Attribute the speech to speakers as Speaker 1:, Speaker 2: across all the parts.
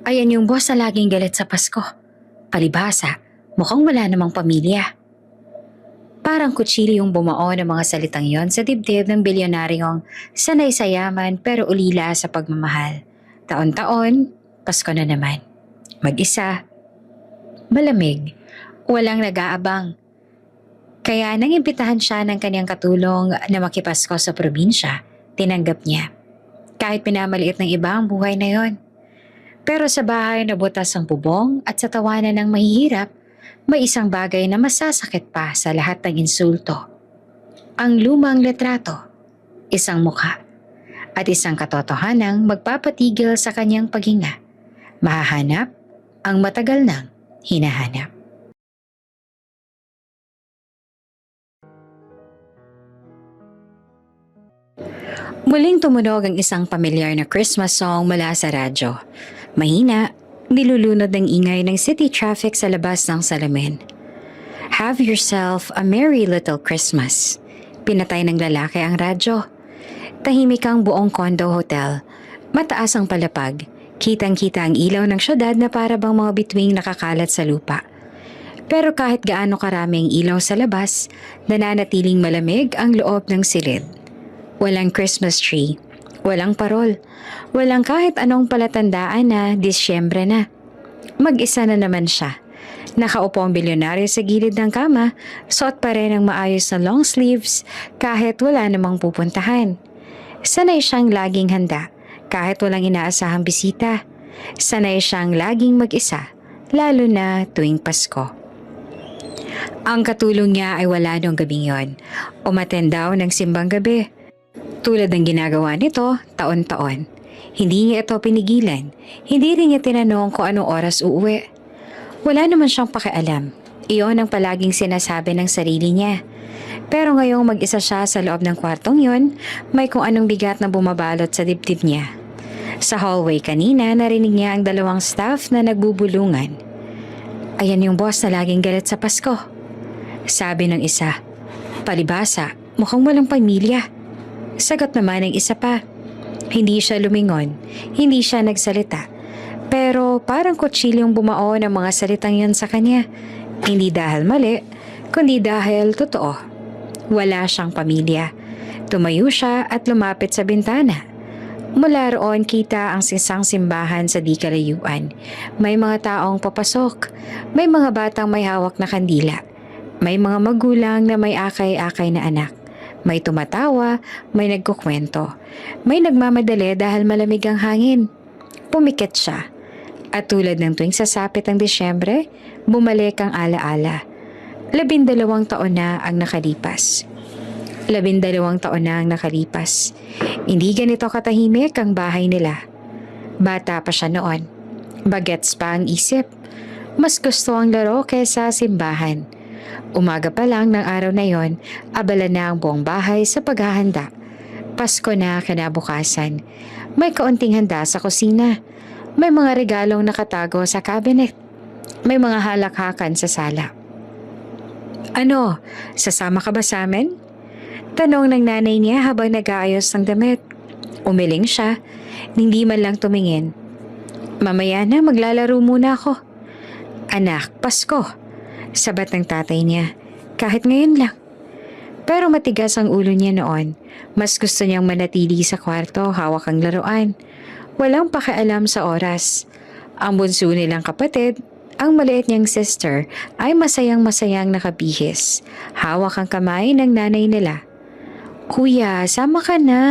Speaker 1: Ayan yung boss na laging galit sa Pasko. Palibhasa, mukhang wala namang pamilya. Parang kutsilyo yung bumao ng mga salitang yon sa dibdib ng bilyonaryong sanay sa yaman pero ulila sa pagmamahal. Taon-taon, Pasko na naman. Mag-isa, malamig, walang nag-aabang. Kaya nang imbitahan siya ng kanyang katulong na makipasko sa probinsya, tinanggap niya. Kahit pinamaliit ng iba ang buhay na yon. Pero sa bahay na butas ang bubong at sa tawanan ng mahihirap, may isang bagay na masasakit pa sa lahat ng insulto. Ang lumang litrato, isang mukha, at isang katotohanang magpapatigil sa kanyang paghinga. Mahahanap ang matagal nang hinahanap. Muling tumunog ang isang pamilyar na Christmas song mula sa radyo. Mahina, nilulunod ng ingay ng city traffic sa labas ng salamin. Have yourself a merry little Christmas. Pinatay ng lalaki ang radyo. Tahimik ang buong condo hotel. Mataas ang palapag. Kitang-kita ang ilaw ng syudad na para bang mga bituing nakakalat sa lupa. Pero kahit gaano karami ang ilaw sa labas, nananatiling malamig ang loob ng silid. Walang Christmas tree, walang parol, walang kahit anong palatandaan na Disyembre na. Mag-isa na naman siya. Nakaupo ang bilyonaryo sa gilid ng kama, suot pa rin ang maayos na long sleeves kahit wala namang pupuntahan. Sanay siyang laging handa kahit walang inaasahang bisita. Sanay siyang laging mag-isa, lalo na tuwing Pasko. Ang katulong niya ay wala noong gabing yon. Umattend daw ng simbang gabi. Tulad ng ginagawa nito taon-taon. Hindi niya ito pinigilan. Hindi rin niya tinanong kung anong oras uuwi. Wala naman siyang pakialam. Iyon ang palaging sinasabi ng sarili niya. Pero ngayong mag-isa siya sa loob ng kwartong yon, may kung anong bigat na bumabalot sa dibdib niya. Sa hallway kanina, narinig niya ang dalawang staff na nagbubulungan. Ayan yung boss na laging galit sa Pasko. Sabi ng isa. Palibhasa, mukhang walang pamilya. Sagot naman ng isa pa. Hindi siya lumingon, hindi siya nagsalita. Pero parang kutsilyong bumao ng mga salitang yon sa kanya. Hindi dahil mali, kundi dahil totoo. Wala siyang pamilya. Tumayo siya at lumapit sa bintana. Mula roon kita ang isang simbahan sa di kalayuan. May mga taong papasok. May mga batang may hawak na kandila. May mga magulang na may akay-akay na anak. May tumatawa, may nagkukwento. May nagmamadali dahil malamig ang hangin. Pumikit siya. At tulad ng tuwing sasapit ang Disyembre, bumalik ang alaala. 12 taon na ang nakalipas. 12 taon na ang nakalipas. Hindi ganito katahimik ang bahay nila. Bata pa siya noon. Bagets pa ang isip. Mas gusto ang laro kaysa simbahan. Umaga pa lang ng araw na yon, abala na ang buong bahay sa paghahanda. Pasko na kinabukasan. May kaunting handa sa kusina. May mga regalong nakatago sa cabinet. May mga halakhakan sa sala. Ano, sasama ka ba sa amin? Tanong ng nanay niya habang nag-aayos ng damit. Umiling siya, hindi man lang tumingin. Mamaya na, maglalaro muna ako. Anak, Pasko. Sabat ng tatay niya, kahit ngayon lang. Pero matigas ang ulo niya noon. Mas gusto niyang manatili sa kwarto, hawak ang laruan. Walang pakialam sa oras. Ang bunso nilang kapatid, ang maliit niyang sister, ay masayang-masayang nakabihis. Hawak ang kamay ng nanay nila. Kuya, sama ka na.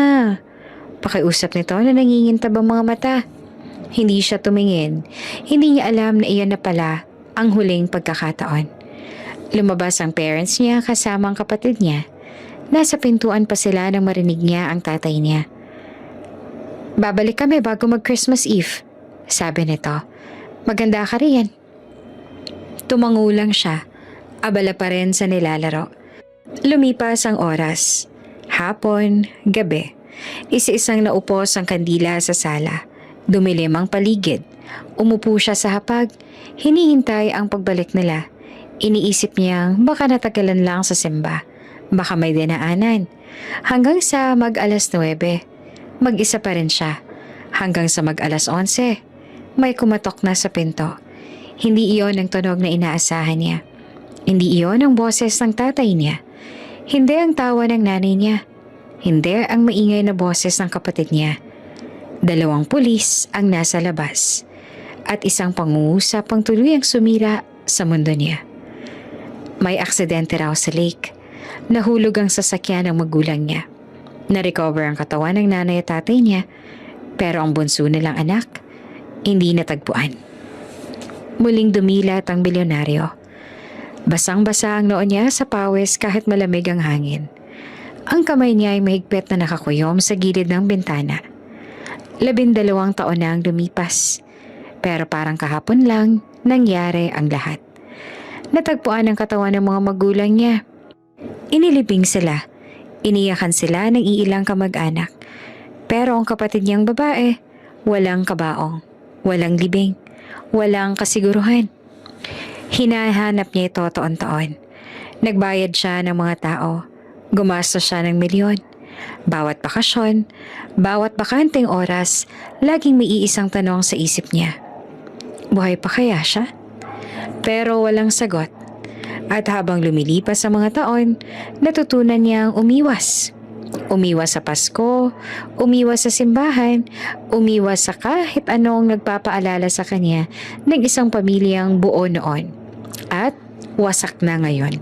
Speaker 1: Pakiusap nito na nangingintab ang mga mata. Hindi siya tumingin. Hindi niya alam na iyan na pala ang huling pagkakataon. Lumabas ang parents niya kasama ang kapatid niya. Nasa pintuan pa sila nang marinig niya ang tatay niya. Babalik kami bago mag-Christmas Eve, sabi nito. Maganda ka riyan. Tumango lang siya. Abala pa rin sa nilalaro. Lumipas ang oras. Hapon, gabi. Isa-isang naupos ang kandila sa sala. Dumilim ang paligid. Umupo siya sa hapag. Hinihintay ang pagbalik nila. Iniisip niyang baka natagalan lang sa simba. Baka may dinaanan. Hanggang sa mag-alas 9. Mag-isa pa rin siya. Hanggang sa mag-alas 11. May kumatok na sa pinto. Hindi iyon ang tunog na inaasahan niya. Hindi iyon ang boses ng tatay niya. Hindi ang tawa ng nanay niya. Hindi ang maingay na boses ng kapatid niya. 2 pulis ang nasa labas. At isang pangungusap ang tuluyang sumira sa mundo niya. May aksidente raw sa lake. Nahulog ang sasakyan ng magulang niya. Na-recover ang katawan ng nanay at tatay niya, pero ang bunso nilang anak, hindi natagpuan. Muling dumilat ang bilyonaryo. Basang-basa ang noo niya sa pawis kahit malamig ang hangin. Ang kamay niya ay mahigpit na nakakuyom sa gilid ng bintana. 12 taon na ang lumipas, pero parang kahapon lang nangyari ang lahat. Natagpuan ang katawan ng mga magulang niya. Inilibing sila. Iniyakan sila ng iilang kamag-anak. Pero ang kapatid niyang babae, walang kabaong, walang libing, walang kasiguruhan. Hinahanap niya ito taon-taon. Nagbayad siya ng mga tao. Gumastos siya ng milyon. Bawat bakasyon, bawat bakanting oras, laging may iisang tanong sa isip niya. Buhay pa kaya siya? Pero walang sagot. At habang lumilipas ang mga taon, natutunan niyang umiwas. Umiwas sa Pasko, umiwas sa simbahan, umiwas sa kahit anong nagpapaalala sa kanya ng isang pamilyang buo noon. At wasak na ngayon.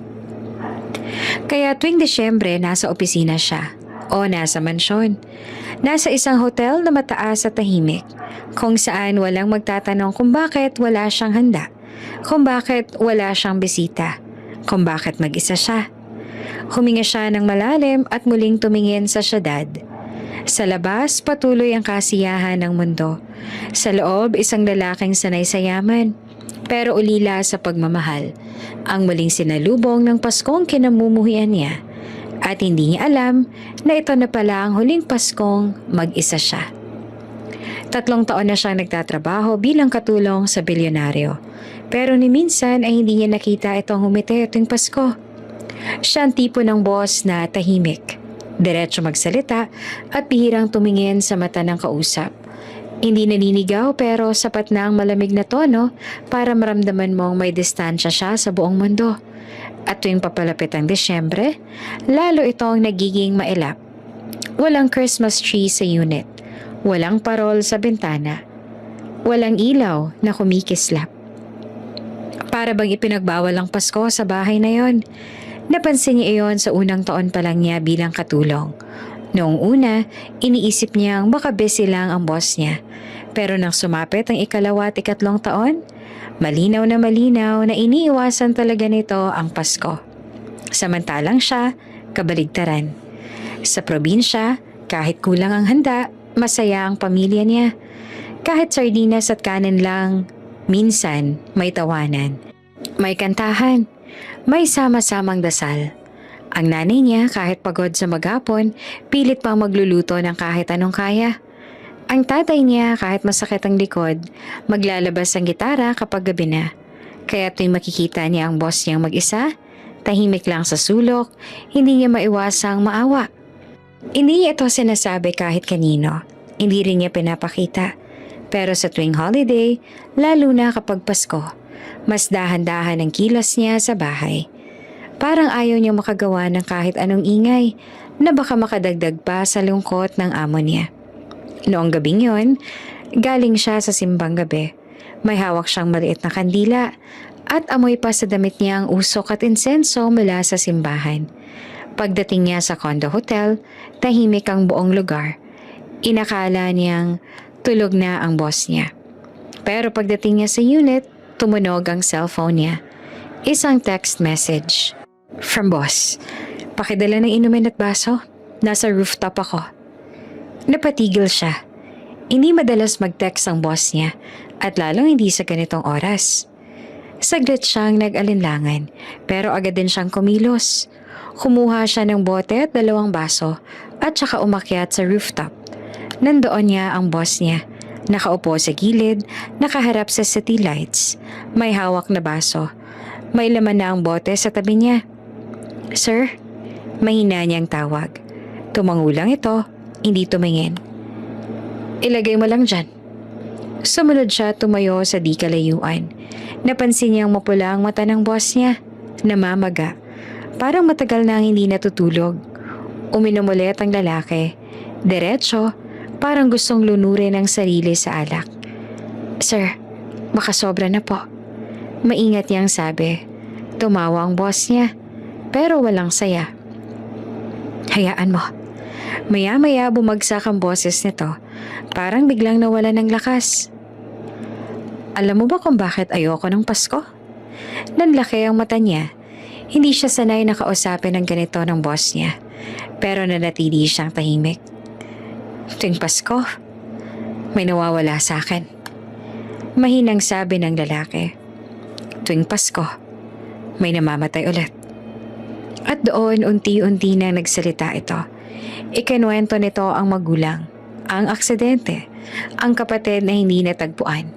Speaker 1: Kaya tuwing Desyembre, nasa opisina siya o nasa mansyon. Nasa isang hotel na mataas at tahimik, kung saan walang magtatanong kung bakit wala siyang handa, kung bakit wala siyang bisita, kung bakit mag-isa siya. Huminga siya ng malalim at muling tumingin sa syudad. Sa labas, patuloy ang kasiyahan ng mundo. Sa loob, isang lalaking sanay sa yaman, pero ulila sa pagmamahal. Ang muling sinalubong ng Paskong kinamumuhian niya. At hindi niya alam na ito na pala ang huling Paskong mag-isa siya. 3 taon na siyang nagtatrabaho bilang katulong sa bilyonaryo. Pero ni minsan ay hindi niya nakita itong humiti tuwing Pasko. Siya ang tipo ng boss na tahimik, diretso magsalita at bihirang tumingin sa mata ng kausap. Hindi naninigaw pero sapat na ang malamig na tono para maramdaman mong may distansya siya sa buong mundo. At tuwing papalapit ang Desyembre, lalo itong nagiging mailap. Walang Christmas tree sa unit, walang parol sa bintana, walang ilaw na kumikislap. Para bang ipinagbawal ang Pasko sa bahay na yon. Napansin niya iyon sa unang taon pa lang niya bilang katulong. Noong una, iniisip niyang baka busy lang ang boss niya. Pero nang sumapit ang 2 at 3 taon, malinaw na iniiwasan talaga nito ang Pasko. Samantalang siya, kabaligtaran. Sa probinsya, kahit kulang ang handa, masaya ang pamilya niya. Kahit sardinas at kanin lang, minsan may tawanan. May kantahan, may sama-samang dasal. Ang nanay niya kahit pagod sa maghapon, pilit pang magluluto ng kahit anong kaya. Ang tatay niya kahit masakit ang likod, maglalabas ang gitara kapag gabi na. Kaya tuwing makikita niya ang boss niyang mag-isa, tahimik lang sa sulok, hindi niya maiwasang maawa. Hindi niya ito sinasabi kahit kanino, hindi rin niya pinapakita. Pero sa tuwing holiday, lalo na kapag Pasko, mas dahan-dahan ang kilos niya sa bahay. Parang ayaw niyang makagawa ng kahit anong ingay na baka makadagdag pa sa lungkot ng amo niya. Noong gabing yon, galing siya sa simbang gabi. May hawak siyang maliit na kandila at amoy pa sa damit niya ang usok at insenso mula sa simbahan. Pagdating niya sa condo hotel, tahimik ang buong lugar. Inakala niyang tulog na ang boss niya. Pero pagdating niya sa unit, tumunog ang cellphone niya. Isang text message. From boss. Pakidala ng inumin at baso. Nasa rooftop ako. Napatigil siya. Hindi madalas mag-text ang boss niya at lalong hindi sa ganitong oras. Saglit siyang nag-alinlangan pero agad din siyang kumilos. Kumuha siya ng bote at 2 baso at saka umakyat sa rooftop. Nandoon niya ang boss niya. Nakaupo sa gilid, nakaharap sa city lights. May hawak na baso. May laman na ang bote sa tabi niya. Sir, mahina niyang tawag. Tumangulang ito, hindi tumingin. Ilagay mo lang dyan. Sumunod siya tumayo sa di kalayuan. Napansin niyang mapula ang mata ng boss niya. Namamaga. Parang matagal nang hindi natutulog. Uminom ulit ang lalaki. Diretso, parang gustong lunurin ang sarili sa alak. Sir, baka sobra na po. Maingat niyang sabi. Tumawa ang boss niya, pero walang saya. Hayaan mo. Maya-maya bumagsak ang boses nito. Parang biglang nawala ng lakas. Alam mo ba kung bakit ayoko ng Pasko? Nanlaki ang mata niya. Hindi siya sanay na kausapin ng ganito ng boss niya. Pero nanatili siyang tahimik. Tuwing Pasko, may nawawala sa akin. Mahinang sabi ng lalaki. Tuwing Pasko, may namamatay ulit. At doon unti-unti nang nagsalita ito. Ikinuwento nito ang magulang, ang aksidente, ang kapatid na hindi natagpuan,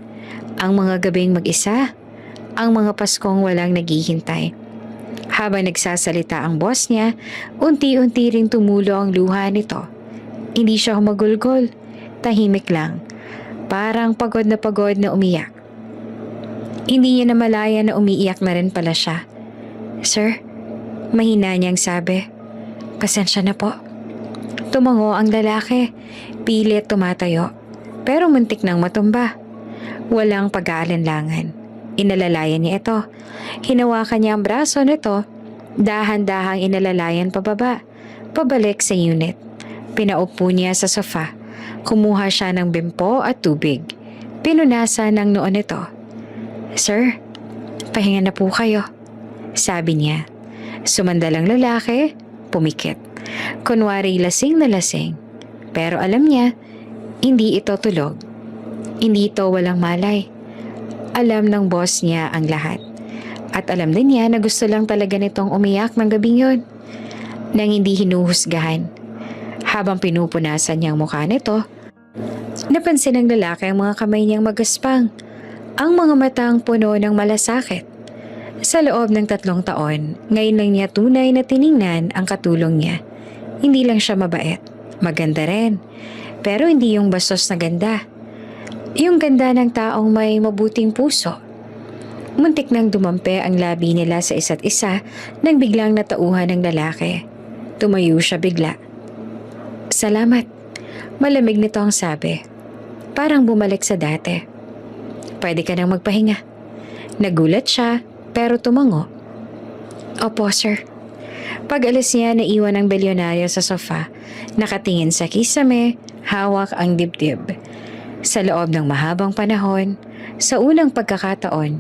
Speaker 1: ang mga gabing mag-isa, ang mga Paskong walang naghihintay. Habang nagsasalita ang boss niya, unti-unti ring tumulo ang luha nito. Hindi siya humagulgol, tahimik lang, parang pagod na umiyak. Hindi niya namalaya na umiiyak na rin pala siya. Sir, mahina niyang sabi, pasensya na po. Tumango ang lalaki, pilit tumatayo, pero muntik nang matumba. Walang pag-aalinlangan. Inalalayan niya ito. Hinawakan niya ang braso nito, dahan-dahang inalalayan pababa, pabalik sa unit. Pinaupo niya sa sofa. Kumuha siya ng bimpo at tubig. Pinunasan ng noon nito. Sir, pahinga na po kayo, sabi niya. Sumandalang lalaki, pumikit. Kunwari lasing na lasing. Pero alam niya, hindi ito tulog. Hindi ito walang malay. Alam ng boss niya ang lahat. At alam din niya na gusto lang talaga nitong umiyak ng gabing yun. Nang hindi hinuhusgahan. Habang pinupunasan niya ang mukha nito, napansin ng lalaki ang mga kamay niyang magaspang. Ang mga matang puno ng malasakit. Sa loob ng 3 taon, ngayon lang niya tunay na tiningnan ang katulong niya. Hindi lang siya mabait, maganda rin. Pero hindi yung bastos na ganda. Yung ganda ng taong may mabuting puso. Muntik nang dumampi ang labi nila sa isa't isa nang biglang natauhan ng lalaki. Tumayo siya bigla. Salamat. Malamig nito ang sabi. Parang bumalik sa dati. Pwede ka nang magpahinga. Nagulat siya pero tumango. Opo, sir. Pag-alis niya, naiwan ang bilyonaryo sa sofa. Nakatingin sa kisame, hawak ang dibdib. Sa loob ng mahabang panahon, sa unang pagkakataon,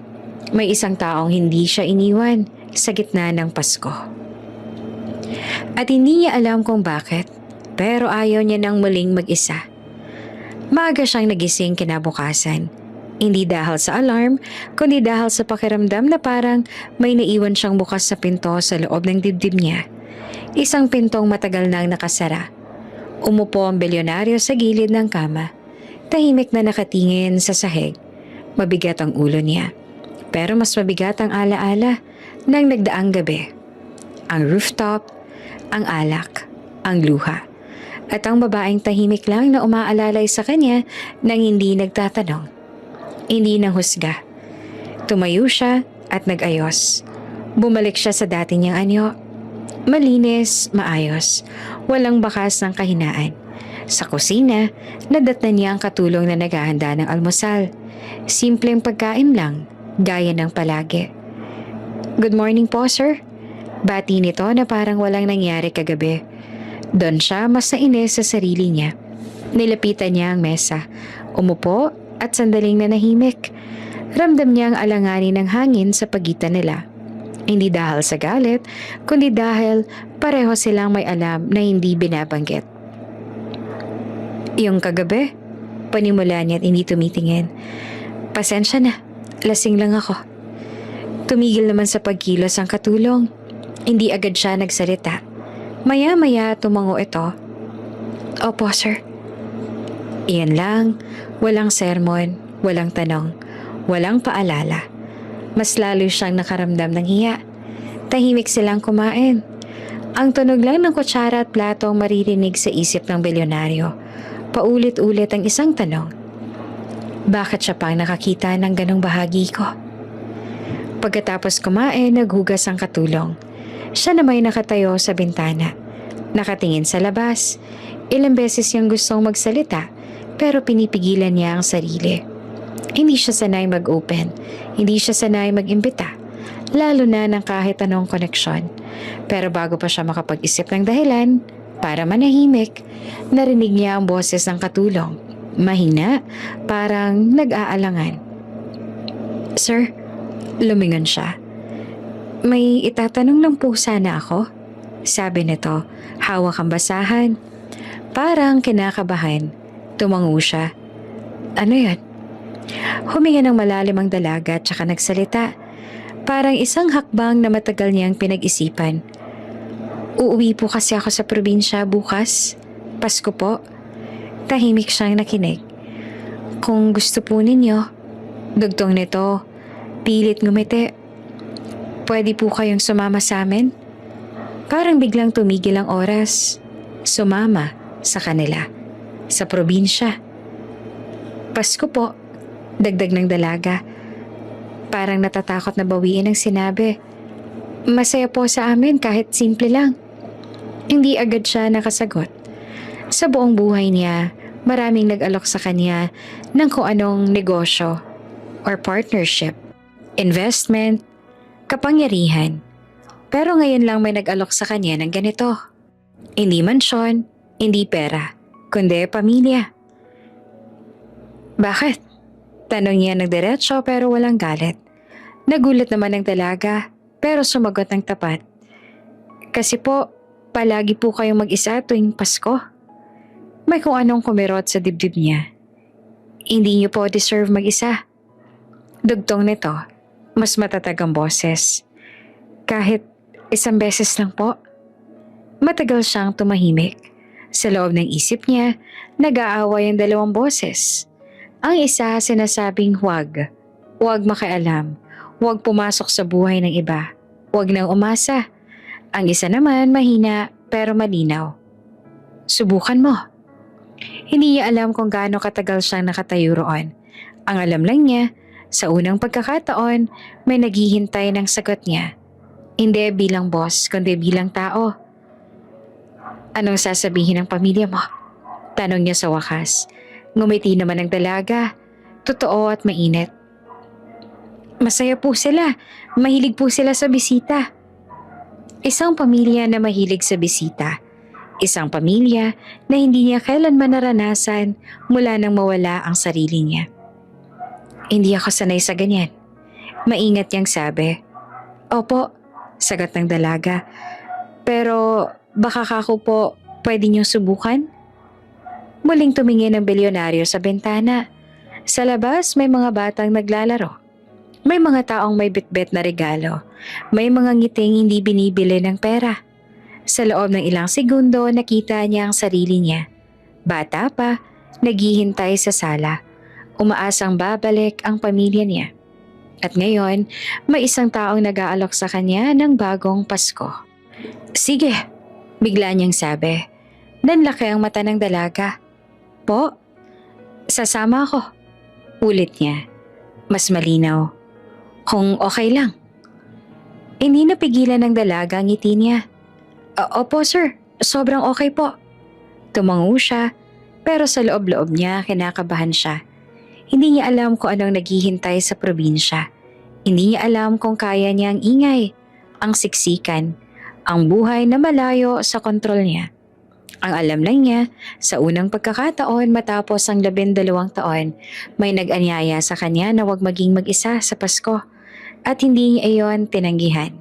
Speaker 1: may isang taong hindi siya iniwan sa gitna ng Pasko. At hindi niya alam kung bakit, pero ayaw niya nang muling mag-isa. Maaga siyang nagising kinabukasan. Hindi dahil sa alarm, kundi dahil sa pakiramdam na parang may naiwan siyang bukas sa pinto sa loob ng dibdib niya. Isang pintong matagal nang nakasara. Umupo ang bilyonaryo sa gilid ng kama. Tahimik na nakatingin sa sahig. Mabigat ang ulo niya. Pero mas mabigat ang alaala ng nagdaang gabi. Ang rooftop, ang alak, ang luha. At ang babaeng tahimik lang na umaalalay sa kanya nang hindi nagtatanong. Hindi nang husga. Tumayo siya at nag-ayos. Bumalik siya sa dati niyang anyo. Malinis, maayos. Walang bakas ng kahinaan. Sa kusina, nadatnan niya ang katulong na naghahanda ng almusal. Simpleng pagkain lang, gaya ng palagi. Good morning po, sir. Bati nito na parang walang nangyari kagabi. Doon siya mas nainis sa sarili niya. Nilapitan niya ang mesa. Umupo at sandaling nanahimik. Ramdam niya ang alanganin ng hangin sa pagitan nila. Hindi dahil sa galit, kundi dahil pareho silang may alam na hindi binabanggit. Yung kagabi, panimula niya at hindi tumitingin. Pasensya na, lasing lang ako. Tumigil naman sa pagkilos ang katulong. Hindi agad siya nagsalita. Maya-maya tumango ito. Opo, sir. Iyan lang, walang sermon, walang tanong, walang paalala. Mas lalo siyang nakaramdam ng hiya. Tahimik silang kumain. Ang tunog lang ng kutsara at plato ang maririnig sa isip ng bilyonaryo. Paulit-ulit ang isang tanong. Bakit siya pang nakakita ng ganong bahagi ko? Pagkatapos kumain, naghugas ang katulong. Siya na may nakatayo sa bintana. Nakatingin sa labas. Ilang beses niyang gustong magsalita pero pinipigilan niya ang sarili. Hindi siya sanay mag-open. Hindi siya sanay mag-imbita. Lalo na ng kahit anong koneksyon. Pero bago pa siya makapag-isip ng dahilan para manahimik, narinig niya ang boses ng katulong. Mahina, parang nag-aalangan. "Sir," lumingon siya. "May itatanong lang po sana ako," sabi nito, hawak ang basahan. Parang kinakabahan. Tumango siya. "Ano yan?" Huminga ng malalim ang dalaga at saka nagsalita. Parang isang hakbang na matagal niyang pinag-isipan. "Uuwi po kasi ako sa probinsya bukas. Pasko po." Tahimik siyang nakinig. "Kung gusto po ninyo," dugtong nito, pilit ngumiti, "pwede po kayong sumama sa amin?" Parang biglang tumigil ang oras. Sumama sa kanila. Sa probinsya. "Pasko po," dagdag ng dalaga. Parang natatakot na bawiin ang sinabi. "Masaya po sa amin kahit simple lang." Hindi agad siya nakasagot. Sa buong buhay niya, maraming nag-alok sa kanya ng kung anong negosyo or partnership, investment, kapangyarihan. Pero ngayon lang may nag-alok sa kanya ng ganito. Hindi mansyon, hindi pera, kundi pamilya. "Bakit?" Tanong niya ng diretso pero walang galit. Nagulat naman ang dalaga pero sumagot ng tapat. "Kasi po, palagi po kayong mag-isa tuwing Pasko." May kung anong kumirot sa dibdib niya. "Hindi niyo po deserve mag-isa." Dugtong nito, mas matatag ang boses. "Kahit isang beses lang po." Matagal siyang tumahimik. Sa loob ng isip niya, nag-aaway ang dalawang boses. Ang isa sinasabing huwag makialam, huwag pumasok sa buhay ng iba, huwag nang umasa. Ang isa naman mahina pero malinaw. "Subukan mo." Hindi niya alam kung gaano katagal siyang nakatayo roon. Ang alam lang niya, sa unang pagkakataon, may naghihintay ng sagot niya. Hindi bilang boss, kundi bilang tao. "Anong sasabihin ng pamilya mo?" Tanong niya sa wakas. Ngumiti naman ang dalaga. Totoo at mainit. "Masaya po sila. Mahilig po sila sa bisita." Isang pamilya na mahilig sa bisita. Isang pamilya na hindi niya kailanman naranasan mula nang mawala ang sarili niya. "Hindi ako sanay sa ganyan." Maingat niyang sabi. "Opo," sagot ng dalaga. "Pero baka kako po pwede niyong subukan?" Muling tumingin ang bilyonaryo sa bintana. Sa labas may mga batang naglalaro. May mga taong may bitbit na regalo. May mga ngiting hindi binibili ng pera. Sa loob ng ilang segundo, nakita niya ang sarili niya. Bata pa, naghihintay sa sala. Umaasang babalik ang pamilya niya. At ngayon, may isang taong nag-aalok sa kanya ng bagong Pasko. "Sige," bigla niyang sabi. Nanlaki ang mata ng dalaga. "Po, sasama ako." Ulit niya. Mas malinaw. "Kung okay lang." Hindi napigilan ng dalaga ang ngiti niya. Opo sir, sobrang okay po." Tumango siya, pero sa loob-loob niya kinakabahan siya. Hindi niya alam kung anong naghihintay sa probinsya. Hindi niya alam kung kaya niya ang ingay, ang siksikan, ang buhay na malayo sa kontrol niya. Ang alam lang niya, sa unang pagkakataon matapos ang 12 taon, may nag-anyaya sa kanya na huwag maging mag-isa sa Pasko at hindi niya iyon tinanggihan.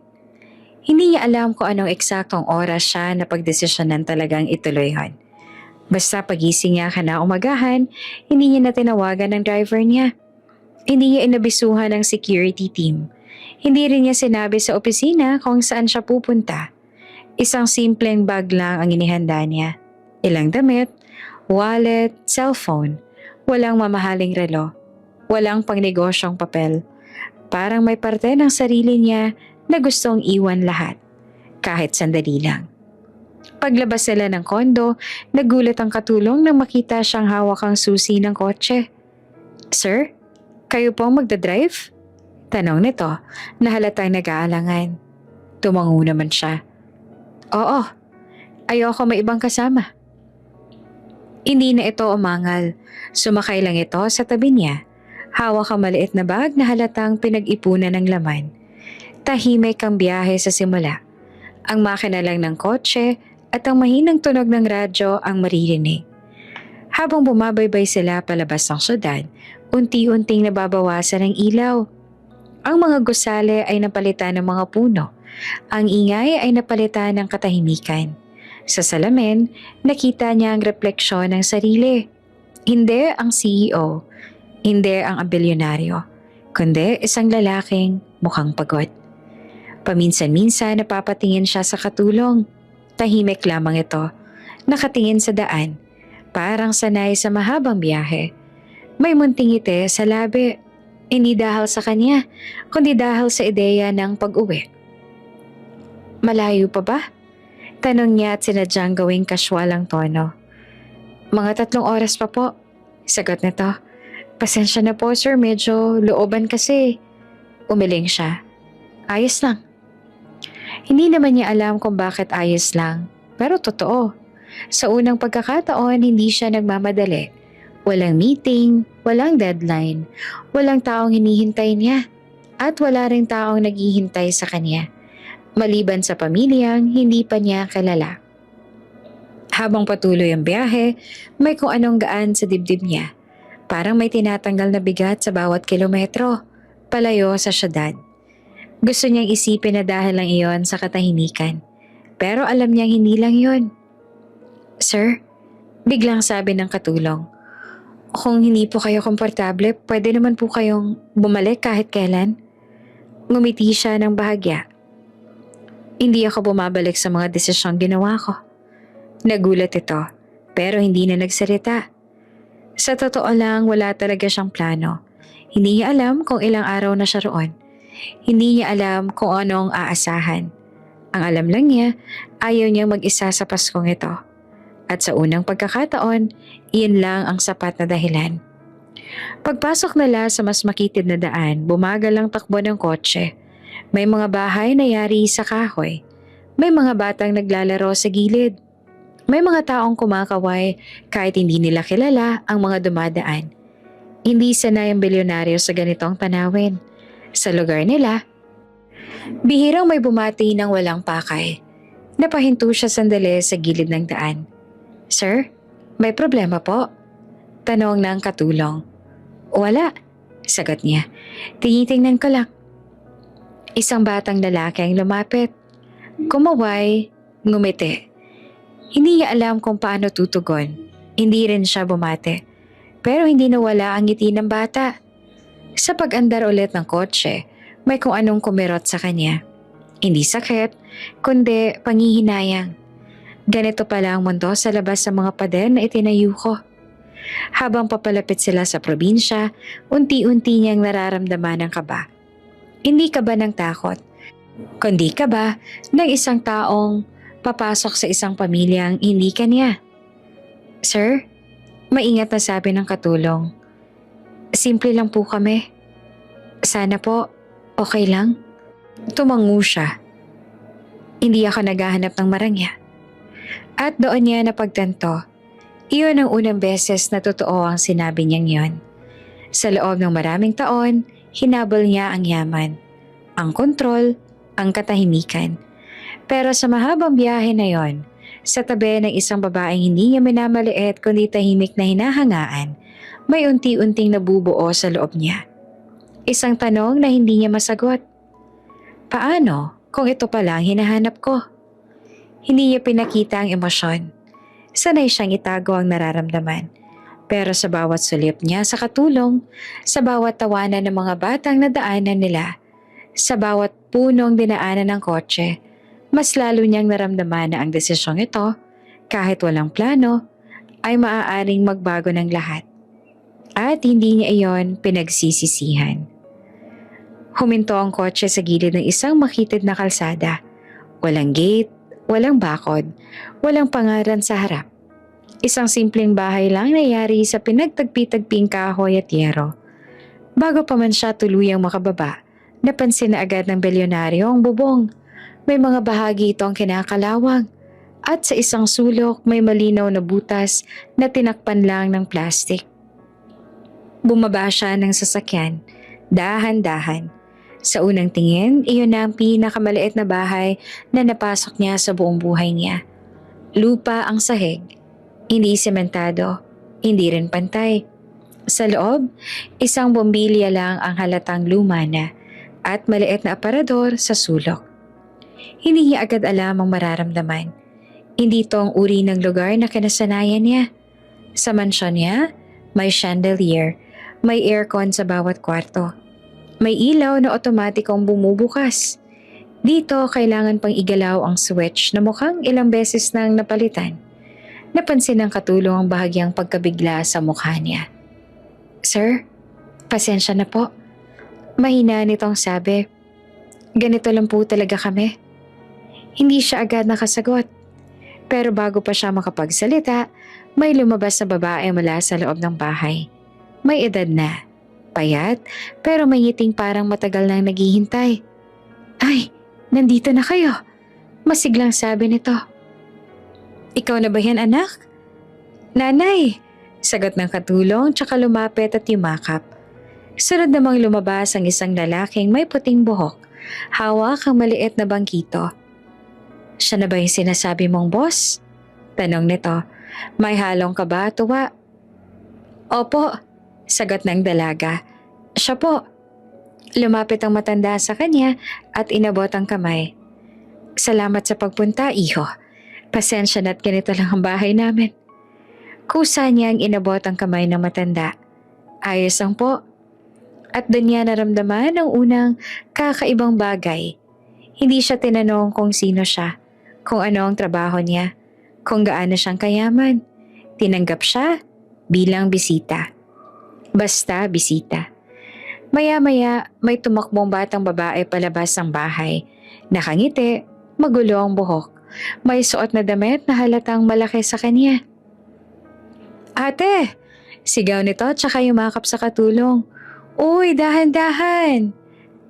Speaker 1: Hindi niya alam kung anong eksaktong oras siya na pagdesisyonan talagang ituloy yun. Basta pagising niya kinaumagahan, hindi niya na tinawagan ng driver niya. Hindi niya inabisuhan ng security team. Hindi rin niya sinabi sa opisina kung saan siya pupunta. Isang simpleng bag lang ang inihanda niya. Ilang damit, wallet, cellphone. Walang mamahaling relo. Walang pangnegosyong papel. Parang may parte ng sarili niya na gustong iwan lahat. Kahit sandali lang. Paglabas nila ng kondo, nagulat ang katulong nang makita siyang hawak ang susi ng kotse. Sir, kayo pong magdadrive? Tanong nito na halatang nag-aalangan. Tumango naman siya. Oo, ayoko may ibang kasama. Hindi na ito umangal. Sumakay lang ito sa tabi niya. Hawak ang maliit na bag na halatang pinag-ipunan ng laman. Tahimik ang biyahe sa simula. Ang makina lang ng kotse at ang mahinang tunog ng radyo ang maririnig. Habang bumabaybay sila palabas ng syudad, unti-unting nababawasan ang ilaw. Ang mga gusali ay napalitan ng mga puno. Ang ingay ay napalitan ng katahimikan. Sa salamin, nakita niya ang refleksyon ng sarili. Hindi ang CEO, hindi ang ambilyonaryo, kundi isang lalaking mukhang pagod. Paminsan-minsan napapatingin siya sa katulong. Tahimik lamang ito, nakatingin sa daan, parang sanay sa mahabang biyahe. May munting ngiti sa labi, hindi dahil sa kanya, kundi dahil sa ideya ng pag-uwi. Malayo pa ba? Tanong niya at sinadyang gawing casual ang tono. Mga 3 oras pa po. Sagot nito. Pasensya na po sir, medyo looban kasi. Umiling siya. Ayos lang. Hindi naman niya alam kung bakit ayos lang. Pero totoo. Sa unang pagkakataon, hindi siya nagmamadali. Walang meeting, walang deadline, walang taong hinihintay niya. At wala ring taong naghihintay sa kanya. Maliban sa pamilyang hindi pa niya kilala. Habang patuloy ang biyahe, may kung anong gaan sa dibdib niya. Parang may tinatanggal na bigat sa bawat kilometro, palayo sa syudad. Gusto niyang isipin na dahil lang iyon sa katahimikan. Pero alam niyang hindi lang yun. Sir, biglang sabi ng katulong. Kung hindi po kayo komportable, pwede naman po kayong bumalik kahit kailan. Ngumiti siya ng bahagya. Hindi ako bumabalik sa mga desisyong ginawa ko. Nagulat ito, pero hindi na nagsalita. Sa totoo lang, wala talaga siyang plano. Hindi niya alam kung ilang araw na siya roon. Hindi niya alam kung anong aasahan. Ang alam lang niya, ayaw niyang mag-isa sa Paskong ito. At sa unang pagkakataon, iyan lang ang sapat na dahilan. Pagpasok nila sa mas makitid na daan, bumagal ang takbo ng kotse. May mga bahay na yari sa kahoy. May mga batang naglalaro sa gilid. May mga taong kumakaway kahit hindi nila kilala ang mga dumadaan. Hindi sanay ang bilyonaryo sa ganitong tanawin. Sa lugar nila, bihirang may bumati ng walang pakay. Napahinto siya sandali sa gilid ng daan. Sir, may problema po? Tanong ng katulong. Wala, sagot niya. Tinitingnan ko lang. Isang batang lalaki ang lumapit. Kumaway, ngumiti. Hindi niya alam kung paano tutugon. Hindi rin siya bumate. Pero hindi nawala ang ngiti ng bata. Sa pag-andar ulit ng kotse, may kung anong kumirot sa kanya. Hindi sakit, kundi panghihinayang. Ganito pala ang mundo sa labas sa mga pader na itinayo ko. Habang papalapit sila sa probinsya, unti-unti niyang nararamdaman ang kaba. Hindi kaba ng takot, kundi kaba ng isang taong papasok sa isang pamilyang hindi kanya. Sir, maingat na sabi ng katulong. Simple lang po kami. Sana po, okay lang? Tumango siya. Hindi ako naghahanap ng marangya. At doon niya napagtanto, iyon ang unang beses na totoo ang sinabi niyang yon. Sa loob ng maraming taon, hinabol niya ang yaman, ang kontrol, ang katahimikan. Pero sa mahabang biyahe na yon, sa tabi ng isang babaeng hindi niya minamaliit kundi tahimik na hinahangaan, may unti-unting nabubuo sa loob niya. Isang tanong na hindi niya masagot. Paano kung ito pala ang hinahanap ko? Hindi niya pinakita ang emosyon. Sanay siyang itago ang nararamdaman. Pero sa bawat sulip niya sa katulong, sa bawat tawanan ng mga batang nadaanan nila, sa bawat punong dinaanan ng kotse, mas lalo niyang naramdaman na ang desisyong ito, kahit walang plano, ay maaaring magbago ng lahat. At hindi niya iyon pinagsisisihan. Huminto ang kotse sa gilid ng isang makitid na kalsada. Walang gate, walang bakod, walang pangalan sa harap. Isang simpleng bahay lang na yari sa pinagtagpi-tagping kahoy at yero. Bago pa man siya tuluyang makababa, napansin na agad ng bilyonaryo ang bubong. May mga bahagi itong kinakalawang at sa isang sulok may malinaw na butas na tinakpan lang ng plastik. Bumaba siya ng sasakyan, dahan-dahan. Sa unang tingin, iyon na ang pinakamaliit na bahay na napasok niya sa buong buhay niya. Lupa ang sahig, hindi sementado, hindi rin pantay. Sa loob, isang bombilya lang ang halatang luma na at maliit na aparador sa sulok. Hindi niya agad alam ang mararamdaman. Hindi ito ang uri ng lugar na kinasanayan niya. Sa mansyon niya, may chandelier, may aircon sa bawat kwarto. May ilaw na otomatikong bumubukas. Dito, kailangan pang igalaw ang switch na mukhang ilang beses nang napalitan. Napansin ng katulong ang bahagyang pagkabigla sa mukha niya. "Sir, pasensya na po." Mahina nitong sabi. "Ganito lang po talaga kami." Hindi siya agad nakasagot. Pero bago pa siya makapagsalita, may lumabas na babae mula sa loob ng bahay. May edad na, payat, pero may ngiting parang matagal nang naghihintay. "Ay, nandito na kayo," masiglang sabi nito. "Ikaw na ba yan, anak?" "Nanay," sagot ng katulong tsaka lumapit at yumakap. Sunod namang lumabas ang isang lalaking may puting buhok, hawak ang maliit na bangkito. "Siya na ba yung sinasabi mong boss?" tanong nito. May halong kaba at tuwa. "Opo," sagot ng dalaga. "Siya po." Lumapit ang matanda sa kanya at inabot ang kamay. "Salamat sa pagpunta, iho. Pasensya na't ganito lang ang bahay namin." Kusa niyang inabot ang kamay ng matanda. Ayos lang po. At doon niya naramdaman ang unang kakaibang bagay. Hindi siya tinanong kung sino siya, kung ano ang trabaho niya, kung gaano siyang kayaman. Tinanggap siya bilang bisita. Basta bisita. Maya-maya may tumakbong batang babae palabas ng bahay. Nakangiti, magulo ang buhok. May suot na damit na halatang malaki sa kanya. "Ate!" sigaw nito tsaka yumakap sa katulong. "Uy, dahan-dahan!"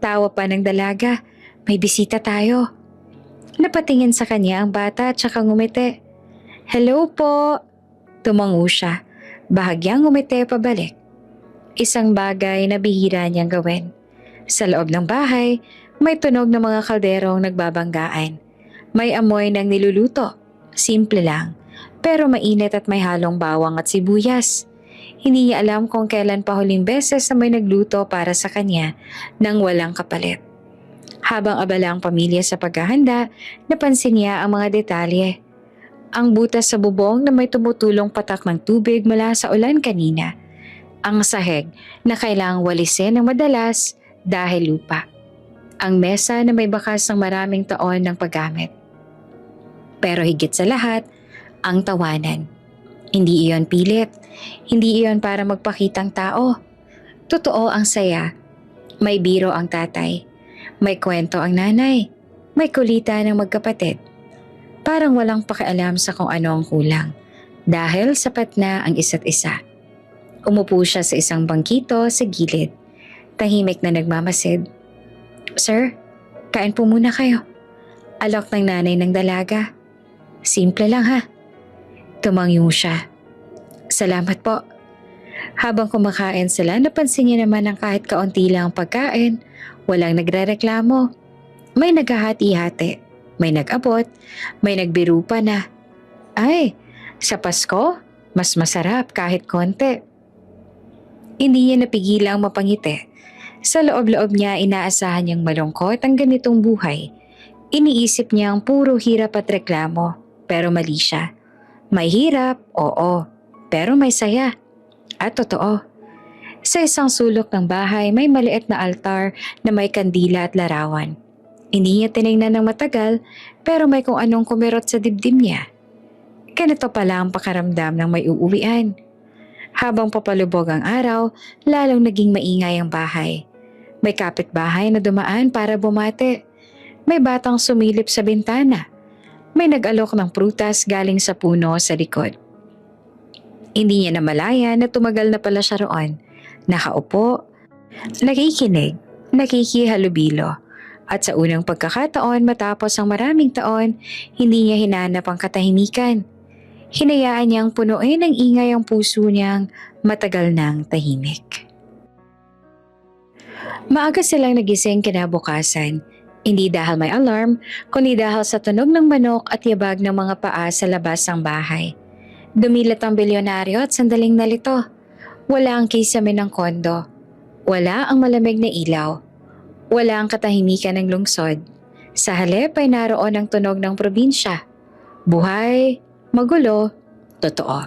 Speaker 1: Tawa pa ng dalaga. "May bisita tayo." Napatingin sa kanya ang bata tsaka ngumiti. "Hello po!" Tumango siya. Bahagyang ngumiti pabalik. Isang bagay na bihira niyang gawin. Sa loob ng bahay, may tunog ng mga kalderong nagbabanggaan. May amoy ng niluluto. Simple lang, pero mainit at may halong bawang at sibuyas. Hindi niya alam kung kailan pa huling beses na may nagluto para sa kanya nang walang kapalit. Habang abala ang pamilya sa paghahanda, napansin niya ang mga detalye. Ang butas sa bubong na may tumutulong patak ng tubig mula sa ulan kanina. Ang sahig na kailangang walisin ng madalas dahil lupa. Ang mesa na may bakas ng maraming taon ng paggamit. Pero higit sa lahat, ang tawanan. Hindi iyon pilit. Hindi iyon para magpakitang tao. Totoo ang saya. May biro ang tatay. May kwento ang nanay. May kulitan ng magkapatid. Parang walang pakialam sa kung ano ang kulang. Dahil sapat na ang isa't isa. Umupo siya sa isang bangkito sa gilid. Tahimik na nagmamasid. "Sir, kain po muna kayo." Alok ng nanay ng dalaga. "Simple lang ha." Tumangyong siya. "Salamat po." Habang kumakain sila, napansin niya naman ang kahit kaunti lang ang pagkain. Walang nagrereklamo. May naghahati-hati. May nag-abot. May nagbiru pa na, "Ay, sa Pasko, mas masarap kahit konti." Hindi niya napigilang mapangiti. Sa loob-loob niya inaasahan niyang malungkot ang ganitong buhay. Iniisip niya ang puro hirap at reklamo, pero mali siya. May hirap, oo, pero may saya. At totoo. Sa isang sulok ng bahay may maliit na altar na may kandila at larawan. Hindi niya tinignan ng matagal pero may kung anong kumirot sa dibdib niya. Ganito pala ang pakaramdam ng may uuwian. Habang papalubog ang araw, lalong naging maingay ang bahay. May kapitbahay na dumaan para bumati. May batang sumilip sa bintana. May nag-alok ng prutas galing sa puno sa likod. Hindi niya namalaya na tumagal na pala siya roon. Nakaupo, Nakikinig, nakikihalubilo. At sa unang pagkakataon matapos ang maraming taon, hindi niya hinanap ang katahimikan. Hinayaan niyang punuin ng ingay ang puso niyang matagal nang tahimik. Maaga silang nagising kinabukasan, hindi dahil may alarm, kundi dahil sa tunog ng manok at yabag ng mga paa sa labas ng bahay. Dumilat ang bilyonaryo at sandaling nalito. Wala ang kisame ng kondo. Wala ang malamig na ilaw. Wala ang katahimikan ng lungsod. Sa halip ay naroon ang tunog ng probinsya. Buhay, magulo, totoo.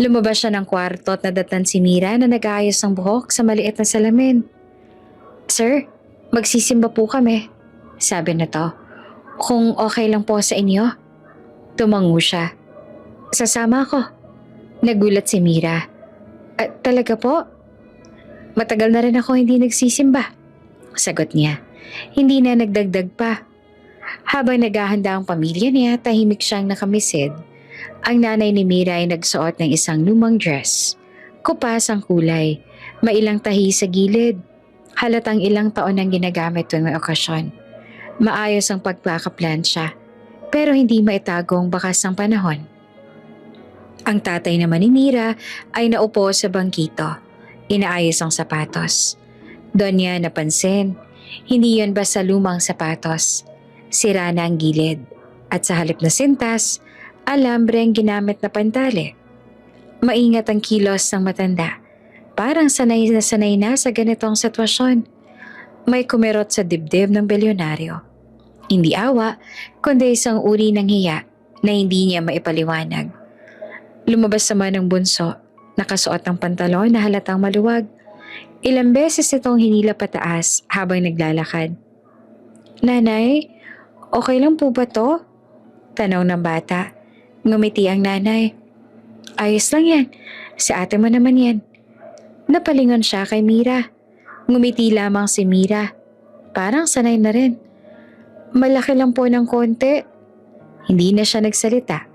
Speaker 1: Lumabas siya ng kwarto at nadatnan si Mira na nag-aayos ng buhok sa maliit na salamin. "Sir, magsisimba po kami," sabi nito. "Kung okay lang po sa inyo." Tumango siya. "Sasama ako." Nagulat si Mira. Talaga po?" "Matagal na rin ako hindi nagsisimba," sagot niya. Hindi na nagdagdag pa. Habang naghahanda ang pamilya niya, tahimik siyang nakamisid. Ang nanay ni Mira ay nagsuot ng isang lumang dress. Kupas ang kulay, mailang tahi sa gilid. Halatang ilang taon ang ginagamit tuwing may okasyon. Maayos ang pagkakaplansya, pero hindi maitago ang bakas ng panahon. Ang tatay naman ni Mira ay naupo sa bangkito. Inaayos ang sapatos. Doon niya napansin, hindi yon basta lumang sapatos. Sira na ang gilid. At sa halip na sintas, alambre ang ginamit na pantali. Maingat ang kilos ng matanda. Parang sanay na sa ganitong sitwasyon. May kumirot sa dibdib ng bilyonaryo. Hindi awa, kundi isang uri ng hiya na hindi niya maipaliwanag. Lumabas naman ang bunso, nakasuot ng pantalon na halatang maluwag. Ilang beses itong hinila pataas habang naglalakad. "Nanay, okay lang po ba to?" Tanong ng bata. Ngumiti ang nanay. "Ayos lang yan, si ate mo naman yan." Napalingon siya kay Mira. Ngumiti lamang si Mira. Parang sanay na rin. "Malaki lang po ng konti." Hindi na siya nagsalita.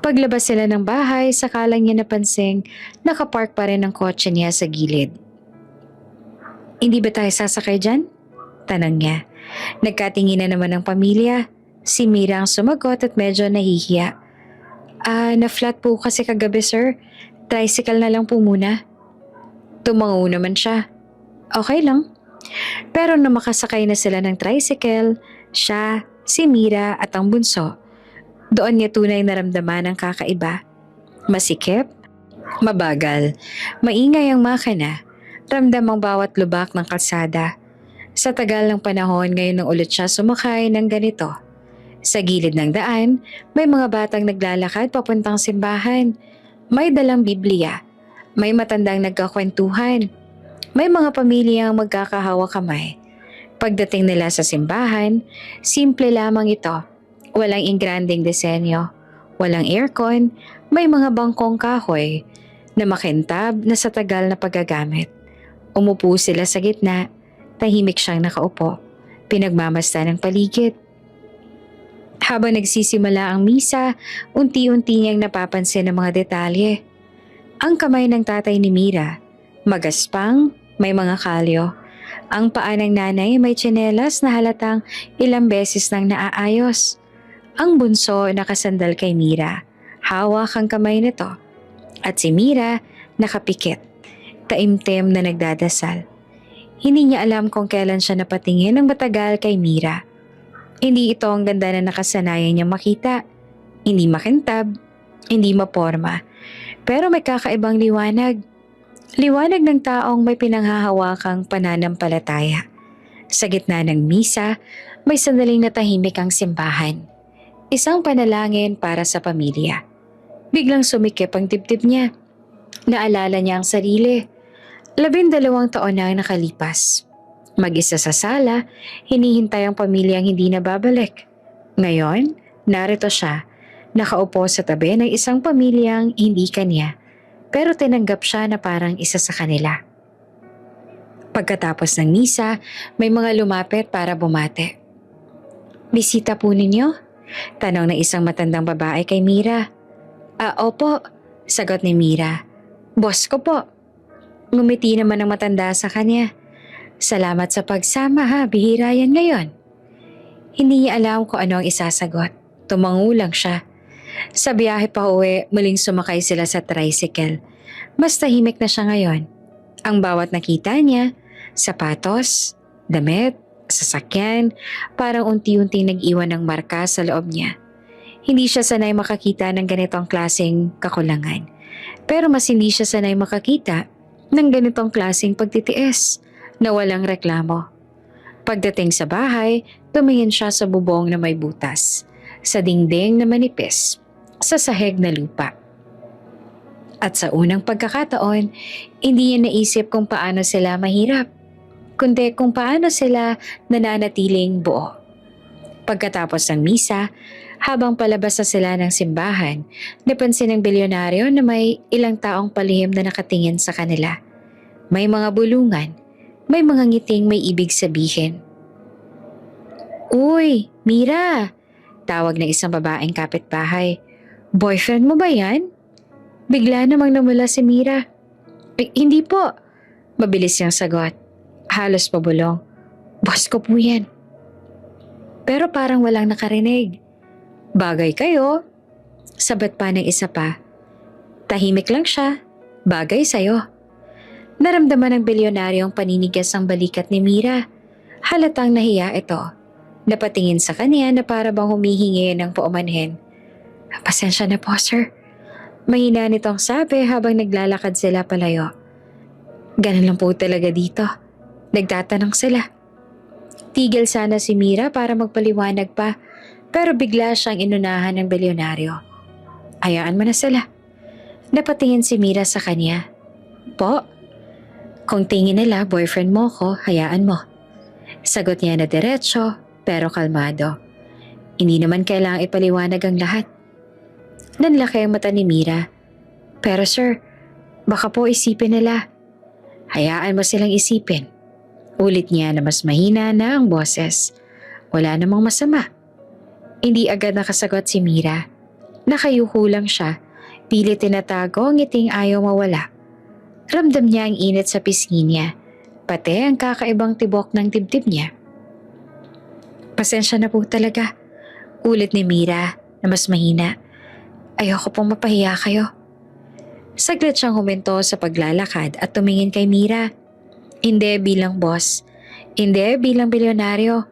Speaker 1: Paglabas sila ng bahay, saka lang niya napansing nakapark pa rin ang kotse niya sa gilid. "Hindi ba tayo sasakay dyan?" Tanong niya. Nagkatingin na naman ang pamilya. Si Mira ang sumagot at medyo nahihiya. Na-flat po kasi kagabi, sir. Tricycle na lang po muna." Tumango naman siya. Okay lang. Pero nung makasakay na sila ng tricycle, siya, si Mira at ang bunso, doon niya tunay naramdaman ang kakaiba. Masikip, mabagal, maingay ang makina, ramdam ang bawat lubak ng kalsada. Sa tagal ng panahon, ngayon nang ulit siya sumakay ng ganito. Sa gilid ng daan, may mga batang naglalakad papuntang simbahan. May dalang Biblia. May matandang nagkakwentuhan. May mga pamilyang magkakahawa kamay. Pagdating nila sa simbahan, simple lamang ito. Walang ingranding disenyo. Walang aircon. May mga bangkong kahoy na makintab na sa tagal na paggagamit. Umupo sila sa gitna. Tahimik siyang nakaupo. Pinagmamasdan ng paligid. Habang nagsisimula ang misa, unti-unti niyang napapansin ang mga detalye. Ang kamay ng tatay ni Mira, magaspang, may mga kalyo. Ang paa ng nanay may tsinelas na halatang ilang beses nang naaayos. Ang bunso nakasandal kay Mira, hawak ang kamay nito. At si Mira nakapikit, taimtim na nagdadasal. Hindi niya alam kung kailan siya napatingin ng matagal kay Mira. Hindi ito ang ganda na nakasanayan niya makita. Hindi makintab, hindi maporma. Pero may kakaibang liwanag. Liwanag ng taong may pinanghahawakang pananampalataya. Sa gitna ng misa, may sandaling natahimik ang simbahan. Isang panalangin para sa pamilya. Biglang sumikip ang dibdib niya. Naalala niya ang sarili. 12 taon na ang nakalipas. Mag-isa sa sala, hinihintay ang pamilyang hindi na babalik. Ngayon, narito siya. Nakaupo sa tabi ng isang pamilyang hindi kanya, pero tinanggap siya na parang isa sa kanila. Pagkatapos ng misa, may mga lumapit para bumate. "Bisita po ninyo?" Tanong ng isang matandang babae kay Mira. Opo," sagot ni Mira. "Boss ko po." Ngumiti naman ang matanda sa kanya. Salamat sa pagsama ha, bihira yan ngayon. Hindi niya alam kung ano ang isasagot. Tumango lang siya. Sa biyahe pa uwi, muling sumakay sila sa tricycle. Mas tahimik na siya ngayon. Ang bawat nakita niya, sapatos, damit, sasakyan, parang unti-unti nag-iwan ng marka sa loob niya. Hindi siya sanay makakita ng ganitong klaseng kakulangan. Pero mas hindi siya sanay makakita ng ganitong klaseng pagtitiis na walang reklamo. Pagdating sa bahay, tumingin siya sa bubong na may butas, sa dingding na manipis, sa sahig na lupa. At sa unang pagkakataon, hindi niya naisip kung paano sila mahirap, kundi kung paano sila nananatiling buo. Pagkatapos ng misa, habang palabas na sila ng simbahan, napansin ng bilyonaryo na may ilang taong palihim na nakatingin sa kanila. May mga bulungan, may mga ngiting may ibig sabihin. "Uy, Mira!" Tawag ng isang babaeng kapitbahay. "Boyfriend mo ba yan?" Bigla namang namula si Mira. Hindi po." Mabilis niyang sagot. Halos pabulong. "Boss ko po yan." Pero parang walang nakarinig. "Bagay kayo." Sabat pa ng isa pa. "Tahimik lang siya. Bagay sa'yo." Naramdaman ng bilyonaryo ang paninigas ang balikat ni Mira. Halatang nahiya ito. Napatingin sa kanya na para bang humihingi ng paumanhin. "Pasensya na po, sir." Mahina nitong sabi habang naglalakad sila palayo. "Ganun lang po talaga dito." Nagtatanong sila. Tigil sana si Mira para magpaliwanag pa, pero bigla siyang inunahan ng bilyonaryo. "Hayaan mo na sila." Napatingin si Mira sa kanya. "Po? Kung tingin nila boyfriend mo ko, hayaan mo." Sagot niya na diretso pero kalmado. Hindi naman kailangang ipaliwanag ang lahat. Nanlaki ang mata ni Mira. "Pero sir, baka po isipin nila." "Hayaan mo silang isipin." Ulit niya na mas mahina na ang boses. Wala namang masama. Hindi agad nakasagot si Mira. Nakayuko lang siya, pilit tinatago ang ngiting ayaw mawala. Ramdam niya ang init sa pisngi niya, pati ang kakaibang tibok ng dibdib niya. "Pasensya na po talaga." Ulit ni Mira na mas mahina. "Ayoko pong mapahiya kayo." Saglit siyang huminto sa paglalakad at tumingin kay Mira. Hindi bilang boss, hindi bilang bilyonaryo,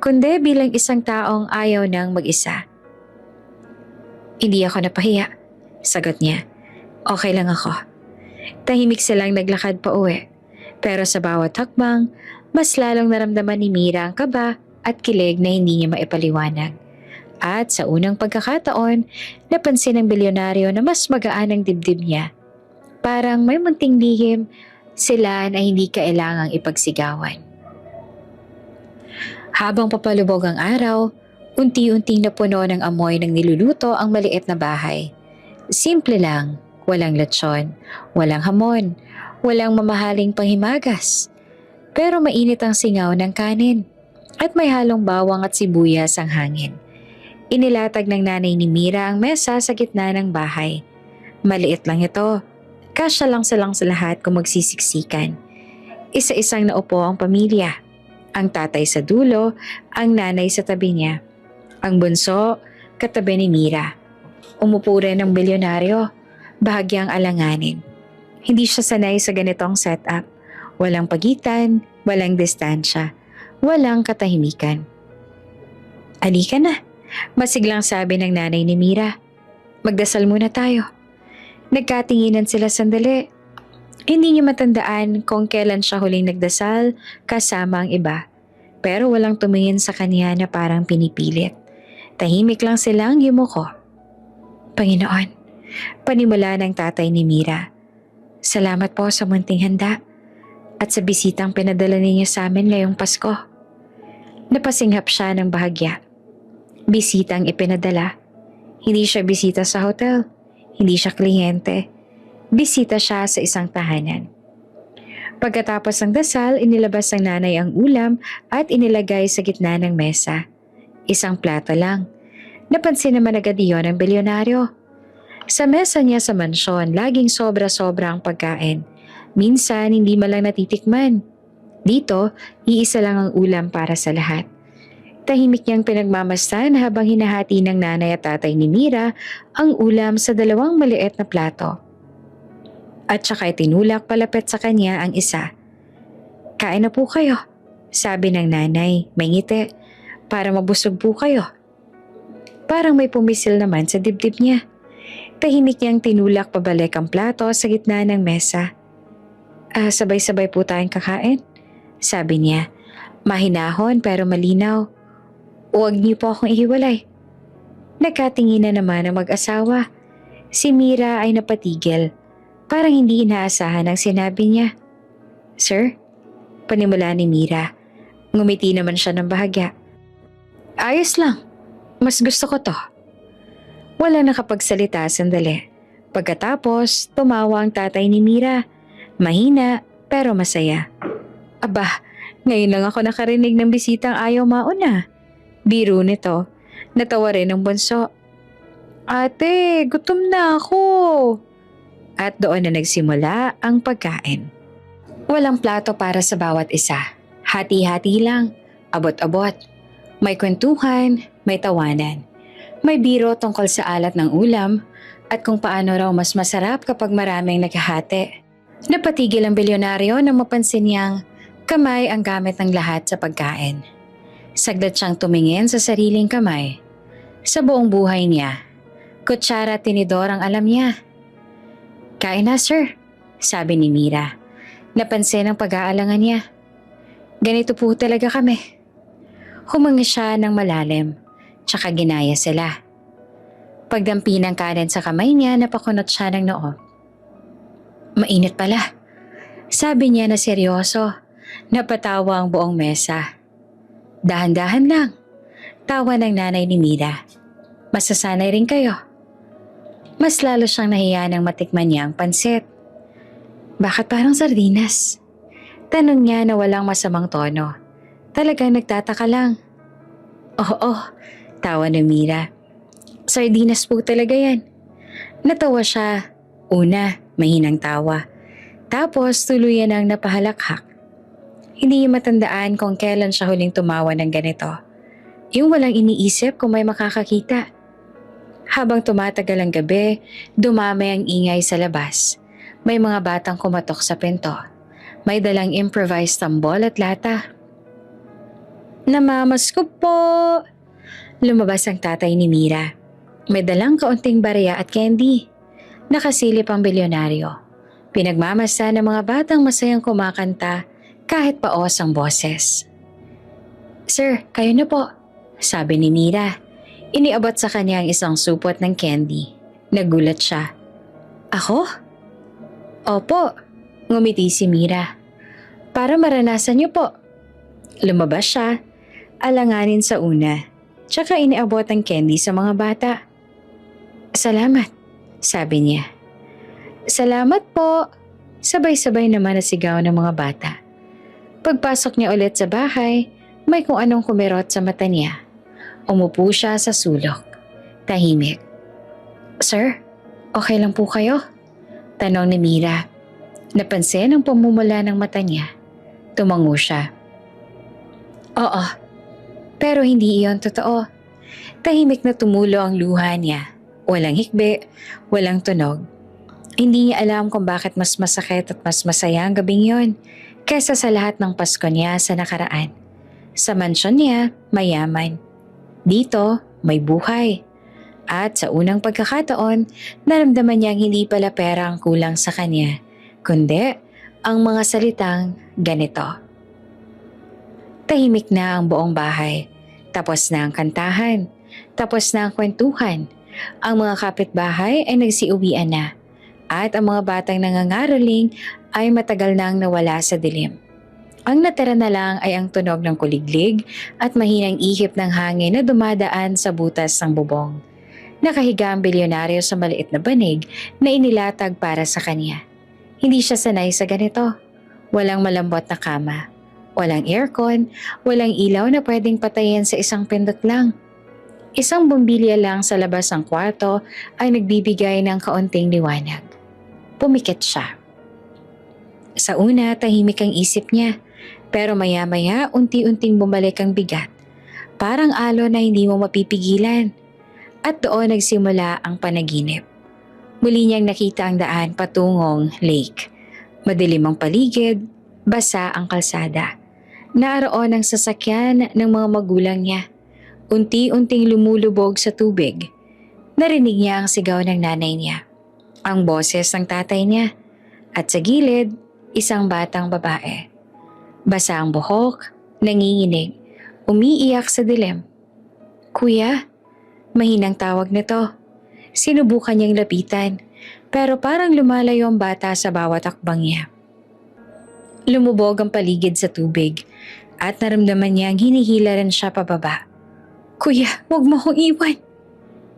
Speaker 1: kundi bilang isang taong ayaw nang mag-isa. "Hindi ako napahiya," sagot niya. "Okay lang ako." Tahimik silang naglakad pa uwi. Pero sa bawat hakbang, mas lalong naramdaman ni Mira ang kaba at kilig na hindi niya maipaliwanag. At sa unang pagkakataon, napansin ng bilyonaryo na mas magaan ang dibdib niya. Parang may munting lihim sila na hindi kailangang ipagsigawan. Habang papalubog ang araw, unti-unting napuno ng amoy ng niluluto ang maliit na bahay. Simple lang, walang lechon, walang hamon, walang mamahaling panghimagas. Pero mainit ang singaw ng kanin at may halong bawang at sibuyas ang hangin. Inilatag ng nanay ni Mira ang mesa sa gitna ng bahay. Maliit lang ito. Kasya lang silang sa lahat kung magsisiksikan. Isa-isang naupo ang pamilya. Ang tatay sa dulo, ang nanay sa tabi niya. Ang bunso, katabi ni Mira. Umupo rin ang bilyonaryo, bahagyang alanganin. Hindi siya sanay sa ganitong setup. Walang pagitan, walang distansya, walang katahimikan. "Halika na," masiglang sabi ng nanay ni Mira. "Magdasal muna tayo." Nagkatinginan sila sandali. Hindi niya matandaan kung kailan siya huling nagdasal kasama ang iba. Pero walang tumingin sa kanya na parang pinipilit. Tahimik lang silang yumuko. "Panginoon," panimula ng tatay ni Mira. "Salamat po sa munting handa at sa bisitang pinadala ninyo sa amin ngayong Pasko." Napasinghap siya ng bahagya. Bisitang ipinadala. Hindi siya bisita sa hotel. Hindi siya kliyente. Bisita siya sa isang tahanan. Pagkatapos ng dasal, inilabas ng nanay ang ulam at inilagay sa gitna ng mesa. Isang plato lang. Napansin naman agad iyon ng bilyonaryo. Sa mesa niya sa mansyon, laging sobra-sobra ang pagkain. Minsan, hindi man lang natitikman. Dito, iisa lang ang ulam para sa lahat. Tahimik niyang pinagmamasdan habang hinahati ng nanay at tatay ni Mira ang ulam sa dalawang maliit na plato. At saka tinulak palapit sa kanya ang isa. "Kain na po kayo," sabi ng nanay, may ngiti, "para mabusog po kayo." Parang may pumisil naman sa dibdib niya. Tahimik niyang tinulak pabalik ang plato sa gitna ng mesa. Sabay-sabay po tayong kakain," sabi niya. Mahinahon pero malinaw. "Huwag niyo po akong ihiwalay." Nagkatinginan naman ang mag-asawa. Si Mira ay napatigil. Parang hindi inaasahan ang sinabi niya. "Sir?" Panimula ni Mira. Ngumiti naman siya ng bahagya. "Ayos lang. Mas gusto ko to." Wala nakapagsalita sandali. Pagkatapos, tumawa ang tatay ni Mira. Mahina pero masaya. "Aba, ngayon lang ako nakarinig ng bisitang ayaw mauna." Biro nito. Natawa rin ang bunso. "Ate, gutom na ako." At doon na nagsimula ang pagkain. Walang plato para sa bawat isa. Hati-hati lang, abot-abot. May kwentuhan, may tawanan. May biro tungkol sa alat ng ulam at kung paano raw mas masarap kapag maraming naghahati. Napatigil ang bilyonaryo nang mapansin niyang kamay ang gamit ng lahat sa pagkain. Saglit siyang tumingin sa sariling kamay. Sa buong buhay niya, kutsara at tinidor ang alam niya. "Kain na, sir," sabi ni Mira. Napansin ang pag-aalangan niya. "Ganito po talaga kami." Huminga siya ng malalim, tsaka ginaya sila. Pagdampi ng kanin sa kamay niya, napakunot siya ng noo. "Mainit pala," sabi niya na seryoso. Napatawa ang buong mesa. "Dahan-dahan lang," tawa ng nanay ni Mira. "Masasanay rin kayo." Mas lalo siyang nahiya nang matikman niya ang pansit. "Bakit parang sardinas?" Tanong niya na walang masamang tono. Talagang nagtataka lang. "Oo," tawa ni Mira. "Sardinas po talaga yan." Natawa siya. Una, mahinang tawa. Tapos tuluyan ang napahalakhak. Hindi niya matandaan kung kailan siya huling tumawa ng ganito. Yung walang iniisip kung may makakakita. Habang tumatagal ang gabi, dumami ang ingay sa labas. May mga batang kumatok sa pinto. May dalang improvised tambol at lata. "Namamasko po!" Lumabas ang tatay ni Mira. May dalang kaunting barya at candy. Nakasilip ang bilyonaryo. Pinagmamasa ng mga batang masayang kumakanta kahit paos ang boses. "Sir, kayo na po," sabi ni Mira. Iniabot sa kanya ang isang supot ng candy. Nagulat siya. "Ako?" "Opo," ngumiti si Mira. "Para maranasan niyo po." Lumabas siya, alanganin sa una, tsaka iniabot ang candy sa mga bata. "Salamat," sabi niya. "Salamat po," sabay-sabay naman nasigaw ng mga bata. Pagpasok niya ulit sa bahay, may kung anong kumirot sa mata niya. Umupo siya sa sulok. Tahimik. "Sir, okay lang po kayo?" Tanong ni Mira. Napansin ang pamumula ng mata niya. Tumango siya. "Oo, pero hindi iyon totoo." Tahimik na tumulo ang luha niya. Walang hikbi, walang tunog. Hindi niya alam kung bakit mas masakit at mas masaya ang gabing yon kaysa sa lahat ng Pasko niya sa nakaraan. Sa mansyon niya, mayaman. Dito, may buhay. At sa unang pagkakataon, naramdaman niyang hindi pala pera ang kulang sa kanya, kundi ang mga salitang ganito. Tahimik na ang buong bahay. Tapos na ang kantahan. Tapos na ang kwentuhan. Ang mga kapitbahay ay nagsiuwian na. At ang mga batang nangangaraling ay matagal nang nawala sa dilim. Ang natira na lang ay ang tunog ng kuliglig at mahinang ihip ng hangin na dumadaan sa butas ng bubong. Nakahiga ang bilyonaryo sa maliit na banig na inilatag para sa kanya. Hindi siya sanay sa ganito. Walang malambot na kama. Walang aircon, walang ilaw na pwedeng patayin sa isang pindot lang. Isang bumbilya lang sa labas ng kwarto ay nagbibigay ng kaunting liwanag. Pumikit siya. Sa una, tahimik ang isip niya. Pero maya-maya, unti-unting bumalik ang bigat. Parang alon na hindi mo mapipigilan. At doon nagsimula ang panaginip. Muli niyang nakita ang daan patungong lake. Madilim ang paligid, basa ang kalsada. Naroon ang sasakyan ng mga magulang niya. Unti-unting lumulubog sa tubig. Narinig niya ang sigaw ng nanay niya. Ang boses ng tatay niya. At sa gilid, isang batang babae. Basa ang buhok, nanginginig, umiiyak sa dilim. Kuya, mahinang tawag nito. Sinubukan niyang lapitan, pero parang lumalayo ang bata sa bawat akbang niya. Lumubog ang paligid sa tubig at naramdaman niyang hinihila rin siya pababa. Kuya, huwag mo akong iwan.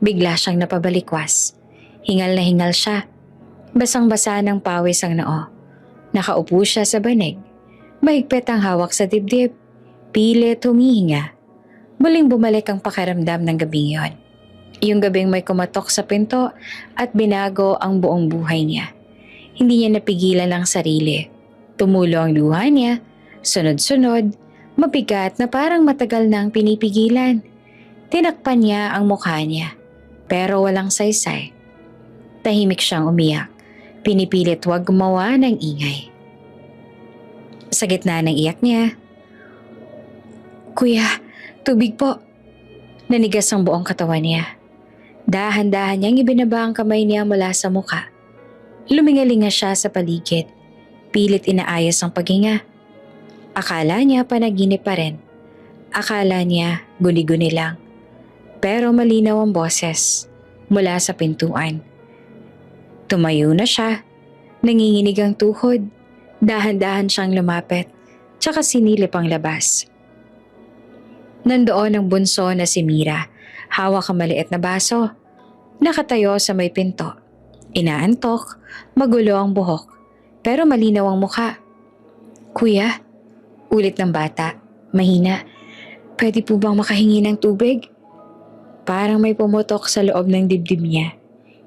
Speaker 1: Bigla siyang napabalikwas. Hingal na hingal siya. Basang-basa ng pawis ang noo. Nakaupo siya sa banig. Mahigpit ang hawak sa dibdib. Pilit humihinga. Muling bumalik ang pakiramdam ng gabing yon. Yung gabing may kumatok sa pinto at binago ang buong buhay niya. Hindi niya napigilan ang sarili. Tumulo ang luha niya, sunod-sunod, mabigat na parang matagal nang pinipigilan. Tinakpan niya ang mukha niya, pero walang saysay. Tahimik siyang umiyak. Pinipilit huwag gumawa ng ingay. Sa gitna ng iyak niya, Kuya, tubig po. Nanigas ang buong katawan niya. Dahan-dahan niyang ibinaba ang kamay niya mula sa muka. Lumingalinga siya sa paligid. Pilit inaayos ang paghinga. Akala niya panaginip pa rin. Akala niya guni-guni lang. Pero malinaw ang boses mula sa pintuan. Tumayo na siya. Nanginginig ang tuhod. Dahan-dahan siyang lumapit. Tsaka sinilip ang labas. Nandoon ang bunso na si Mira. Hawak ang maliit na baso. Nakatayo sa may pinto. Inaantok, magulo ang buhok. Pero malinaw ang mukha. Kuya, ulit ng bata, mahina. Pwede po bang makahingi ng tubig? Parang may pumutok sa loob ng dibdib niya.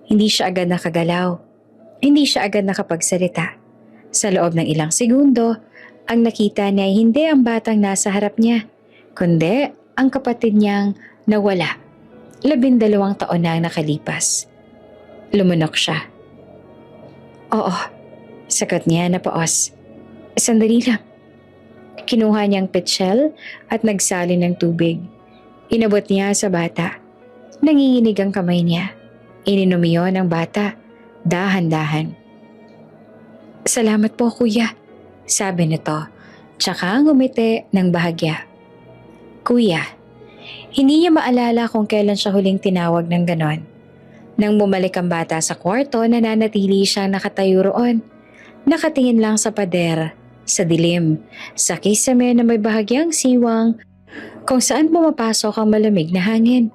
Speaker 1: Hindi siya agad nakagalaw. Hindi siya agad nakapagsalita. Sa loob ng ilang segundo, ang nakita niya ay hindi ang batang nasa harap niya, kundi ang kapatid niyang nawala. 12 taon na ang nakalipas. Lumunok siya. Oo, sagot niya na paos. Sandali lang. Kinuha niyang petsyel at nagsalin ng tubig. Inabot niya sa bata. Nanginginig ang kamay niya. Ininom iyon ng bata. Dahan-dahan. Salamat po kuya, sabi nito. Tsaka ngumiti ng bahagya. Kuya, hindi niya maalala kung kailan siya huling tinawag ng ganon. Nang bumalik ang bata sa kwarto, nananatili siyang nakatayo roon. Nakatingin lang sa pader, sa dilim, sa kisame na may bahagyang siwang kung saan pumapasok ang malamig na hangin.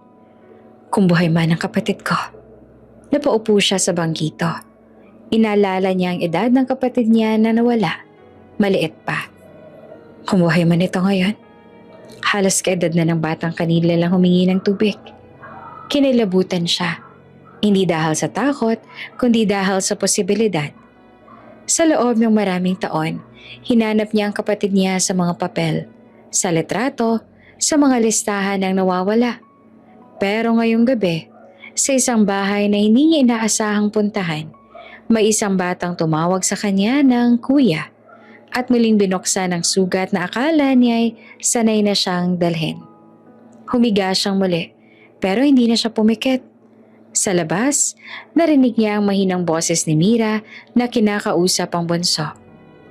Speaker 1: Kung buhay man ang kapatid ko. Napaupo siya sa bangkito. Inaalala niya ang edad ng kapatid niya na nawala. Maliit pa. Kung buhay man ito ngayon, halos kaedad na ng batang kanila lang humingi ng tubig. Kinilabutan siya. Hindi dahil sa takot, kundi dahil sa posibilidad. Sa loob ng maraming taon, hinanap niya ang kapatid niya sa mga papel, sa litrato, sa mga listahan ng nawawala. Pero ngayong gabi, sa isang bahay na hindi niya inaasahang puntahan, may isang batang tumawag sa kanya ng kuya at muling binuksan ang sugat na akala niya ay sanay na siyang dalhin. Humiga siyang muli, pero hindi na siya pumikit. Sa labas, narinig niya ang mahinang boses ni Mira na kinakausap ang bunso.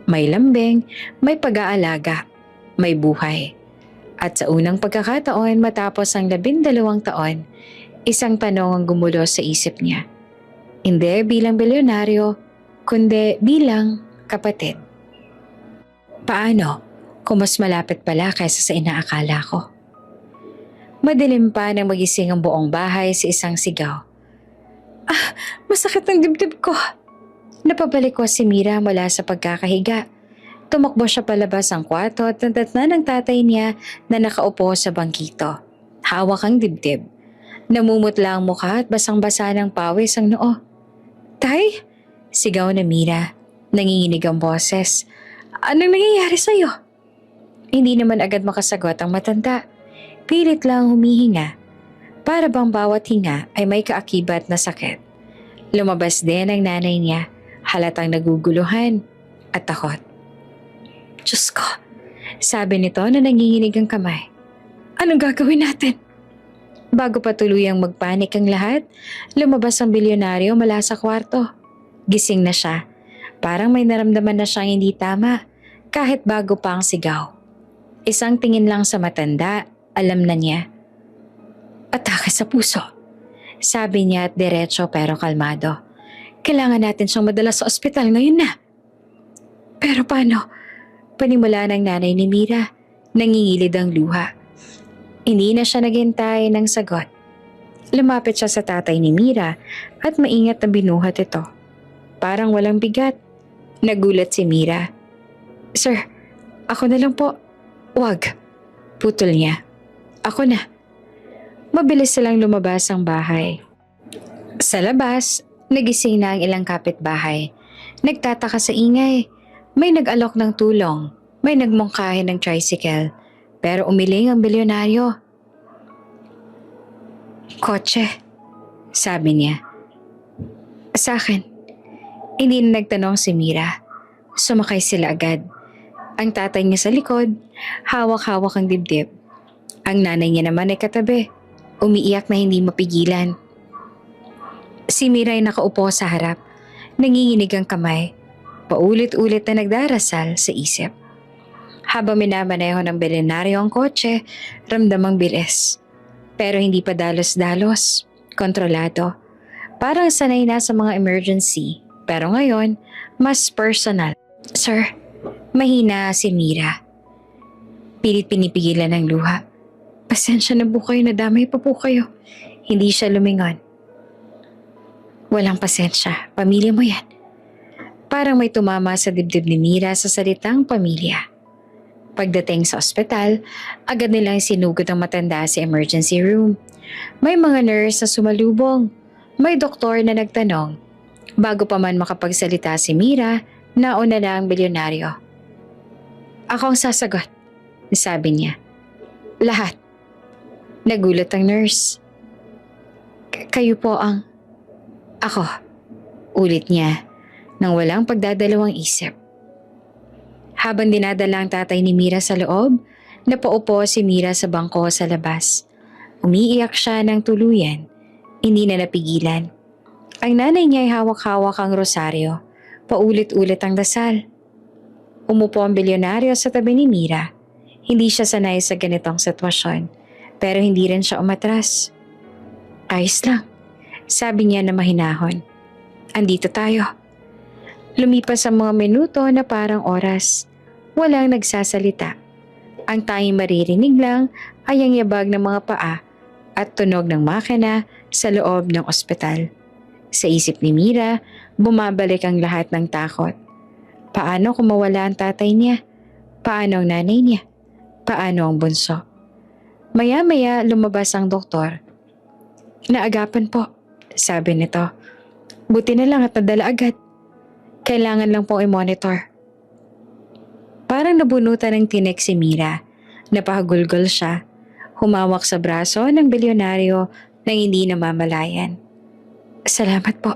Speaker 1: May lambing, may pag-aalaga, may buhay. At sa unang pagkakataon matapos ang 12 taon, isang tanong ang gumulo sa isip niya. Hindi bilang bilyonaryo, kundi bilang kapatid. Paano kung mas malapit pala kaysa sa inaakala ko? Madilim pa nang magising ang buong bahay sa isang sigaw. Masakit ang dibdib ko. Napabalik ko si Mira mula sa pagkakahiga. Tumakbo siya palabas ang kwarto at nadatnan ng tatay niya na nakaupo sa bangkito. Hawak ang dibdib. Namumutla ang mukha at basang-basa ng pawis ang noo. Tay? Sigaw na Mira. Nanginginig ang boses. Anong nangyayari sa'yo? Hindi naman agad makasagot ang matanda. Pilit lang humihinga. Para bang bawat hinga ay may kaakibat na sakit. Lumabas din ang nanay niya, halatang naguguluhan at takot. Diyos ko, sabi nito na nanginginig ang kamay. Anong gagawin natin? Bago pa tuluyang magpanik ang lahat, lumabas ang bilyonaryo mula sa kwarto. Gising na siya. Parang may naramdaman na siyang hindi tama kahit bago pa ang sigaw. Isang tingin lang sa matanda, alam na niya. Atake sa puso. Sabi niya at diretso pero kalmado. Kailangan natin siyang madala sa ospital ngayon na. Pero paano? Panimula ng nanay ni Mira. Nangingilid ang luha. Hindi na siya naghintay ng sagot. Lumapit siya sa tatay ni Mira at maingat na binuhat ito. Parang walang bigat. Nagulat si Mira. Sir, ako na lang po. Wag. Putol niya. Ako na. Mabilis silang lumabas ang bahay. Sa labas, nagising na ang ilang kapitbahay. Nagtataka sa ingay. May nag-alok ng tulong. May nagmungkahin ng tricycle. Pero umiling ang bilyonaryo. Kotse, sabi niya. Sa akin. Hindi na nagtanong si Mira. Sumakay sila agad. Ang tatay niya sa likod, hawak-hawak ang dibdib. Ang nanay niya naman ay katabi. Umiiyak na hindi mapigilan. Si Mira ay nakaupo sa harap. Nanginginig ang kamay. Paulit-ulit na nagdarasal sa isip. Habang minamaneho ng bilyonaryo ang kotse, ramdamang bilis. Pero hindi pa dalos-dalos, kontrolado. Parang sanay na sa mga emergency, pero ngayon, mas personal. Sir, mahina si Mira. Pilit pinipigilan ng luha. Pasensya na po kayo, nadamay pa po kayo. Hindi siya lumingon. Walang pasensya, pamilya mo yan. Parang may tumama sa dibdib ni Mira sa salitang pamilya. Pagdating sa ospital, agad nilang sinugod ang matanda sa emergency room. May mga nurse na sumalubong. May doktor na nagtanong. Bago pa man makapagsalita si Mira, nauna na ang bilyonaryo. Ako ang sasagot, sabi niya. Lahat. Nagulat ang nurse. Kayo po ang... Ako, ulit niya, nang walang pagdadalawang isip. Habang dinadala ang tatay ni Mira sa loob, napaupo si Mira sa bangko sa labas. Umiiyak siya ng tuluyan. Hindi na napigilan. Ang nanay niya ay hawak-hawak ang rosaryo. Paulit-ulit ang dasal. Umupo ang bilyonaryo sa tabi ni Mira. Hindi siya sanay sa ganitong sitwasyon. Pero hindi rin siya umatras. Ayos lang, sabi niya na mahinahon. Andito tayo. Lumipas ang mga minuto na parang oras. Walang nagsasalita. Ang tanging maririnig lang ay ang yabag ng mga paa at tunog ng makina sa loob ng ospital. Sa isip ni Mira, bumabalik ang lahat ng takot. Paano kung mawala ang tatay niya? Paano ang nanay niya? Paano ang bunso? Maya-maya lumabas ang doktor. Naagapan po, sabi nito. Buti na lang at nadala agad. Kailangan lang pong i-monitor. Parang nabunutan ng tinik si Mira. Napahagulgol siya. Humawak sa braso ng bilyonaryo nang hindi namamalayan. Salamat po,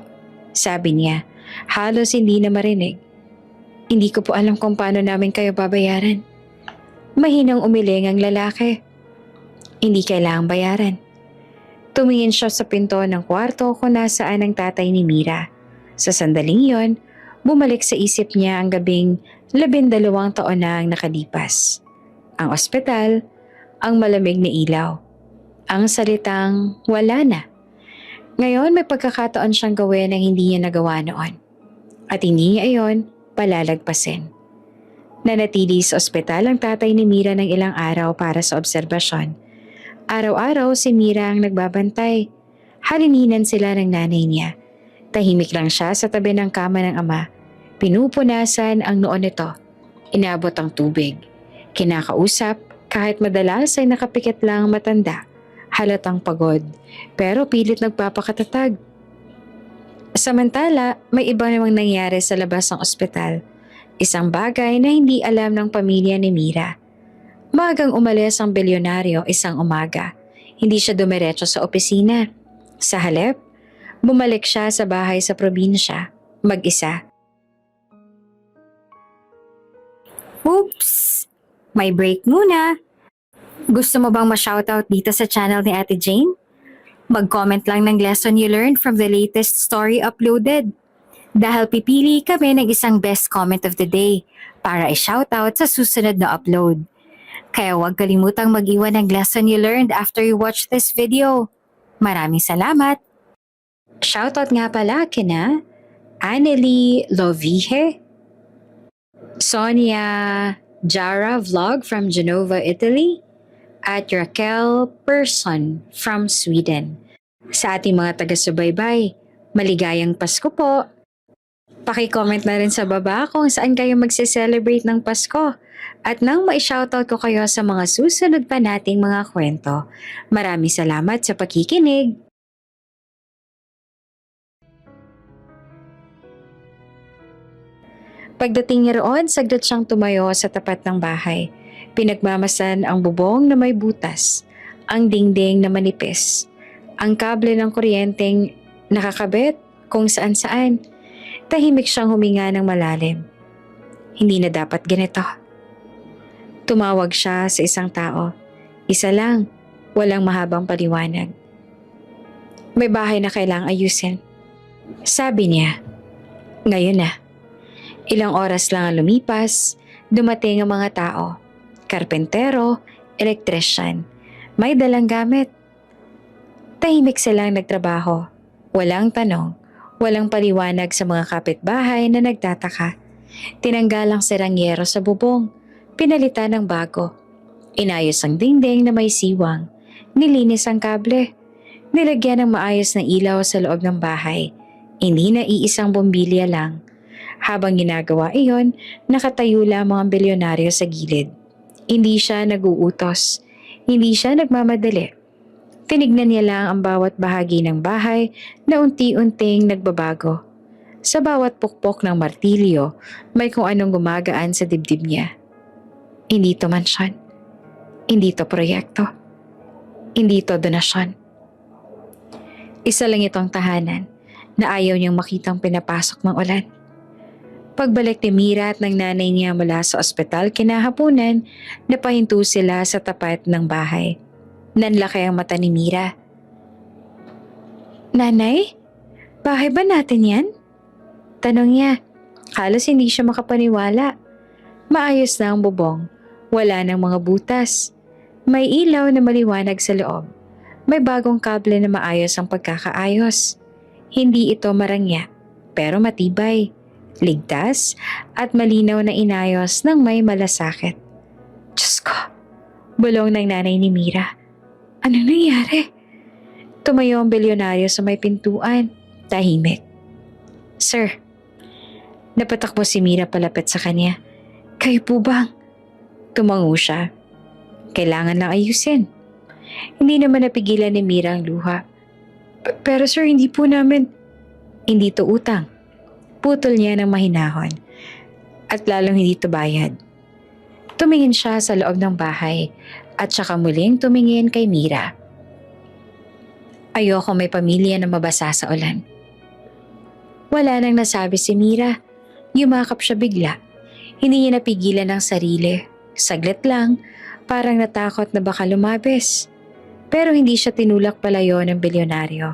Speaker 1: sabi niya. Halos hindi na marinig. Hindi ko po alam kung paano namin kayo babayaran. Mahinang umiling ang lalaki. Hindi kailangang bayaran. Tumingin siya sa pinto ng kwarto kung nasaan ang tatay ni Mira. Sa sandaling yon, bumalik sa isip niya ang gabing 12 taon na ang nakalipas. Ang ospital, ang malamig na ilaw. Ang salitang wala na. Ngayon may pagkakataon siyang gawin ang hindi niya nagawa noon. At hindi niya iyon palalagpasin. Nanatili sa ospital ang tatay ni Mira ng ilang araw para sa obserbasyon. Araw-araw si Mira ang nagbabantay. Halininan sila ng nanay niya. Tahimik lang siya sa tabi ng kama ng ama. Pinupunasan ang noon nito. Inabot ang tubig. Kinakausap kahit madalas ay nakapikit lang ang matanda. Halatang pagod pero pilit nagpapakatatag. Samantala, may iba namang nangyari sa labas ng ospital. Isang bagay na hindi alam ng pamilya ni Mira. Maagang umalis ang bilyonaryo isang umaga. Hindi siya dumiretso sa opisina. Sa halip, bumalik siya sa bahay sa probinsya, mag-isa. Oops! May break muna. Gusto mo bang ma-shoutout dito sa channel ni Ate Jane? Mag-comment lang ng lesson you learned from the latest story uploaded. Dahil pipili kami ng isang best comment of the day para i-shoutout sa susunod na upload. Kaya huwag kalimutang mag-iwan ng lesson you learned after you watch this video. Maraming salamat! Shoutout nga pala kina Anneli Lovije, Sonia Jara Vlog from Genova, Italy, at Raquel Person from Sweden. Sa ating mga taga-subaybay, maligayang Pasko po! Paki-comment na rin sa baba kung saan kayo magse-celebrate ng Pasko at nang ma-shoutout ko kayo sa mga susunod pa nating mga kwento. Maraming salamat sa pakikinig! Pagdating niya roon, saglit siyang tumayo sa tapat ng bahay. Pinagmamasan ang bubong na may butas, ang dingding na manipis, ang kable ng kuryenteng nakakabit kung saan-saan. Tahimik siyang huminga ng malalim. Hindi na dapat ganito. Tumawag siya sa isang tao. Isa lang, walang mahabang paliwanag. May bahay na kailangang ayusin. Sabi niya, ngayon na. Ilang oras lang ang lumipas, dumating ang mga tao. Karpentero, elektrisyan, may dalang gamit. Tahimik silang nagtrabaho. Walang tanong, walang paliwanag sa mga kapitbahay na nagtataka. Tinanggal ang serangyero sa bubong, pinalitan ng bago. Inayos ang dingding na may siwang, nilinis ang kable. Nilagyan ng maayos na ilaw sa loob ng bahay. Hindi na iisang bombilya lang. Habang ginagawa iyon, nakatayo lamang ang bilyonaryo sa gilid. Hindi siya naguutos. Hindi siya nagmamadali. Tinignan niya lang ang bawat bahagi ng bahay na unti-unting nagbabago. Sa bawat pukpok ng martilyo, may kung anong gumagaan sa dibdib niya. Hindi to mansyon. Hindi to proyekto. Hindi to donasyon. Isa lang itong tahanan na ayaw niyang makitang pinapasok ng ulan. Pagbalik ni Mira at ng nanay niya mula sa ospital kinahaponan, napahinto sila sa tapat ng bahay. Nanlaki ang mata ni Mira. Nanay, bahay ba natin yan? Tanong niya. Halos hindi siya makapaniwala. Maayos na ang bubong. Wala nang mga butas. May ilaw na maliwanag sa loob. May bagong kable na maayos ang pagkakaayos. Hindi ito marangya, pero matibay. Ligtas at malinaw na inayos ng may malasakit. Diyos ko, bulong ng nanay ni Mira. Anong nangyari? Tumayo ang bilyonaryo sa may pintuan, tahimik. Sir, napatakbo si Mira palapit sa kanya. Kayo po bang? Tumango siya. Kailangan lang ayusin. Hindi naman napigilan ni Mira ang luha. Pero sir, hindi po namin. Hindi to utang. Putol niya ng mahinahon. At lalong hindi to bayad. Tumingin siya sa loob ng bahay at saka muling tumingin kay Mira. Ayoko may pamilya na mabasa sa ulan. Wala nang nasabi si Mira. Yumakap siya bigla. Hindi niya napigilan ang sarili. Saglit lang, parang natakot na baka lumabis. Pero hindi siya tinulak palayo ng bilyonaryo.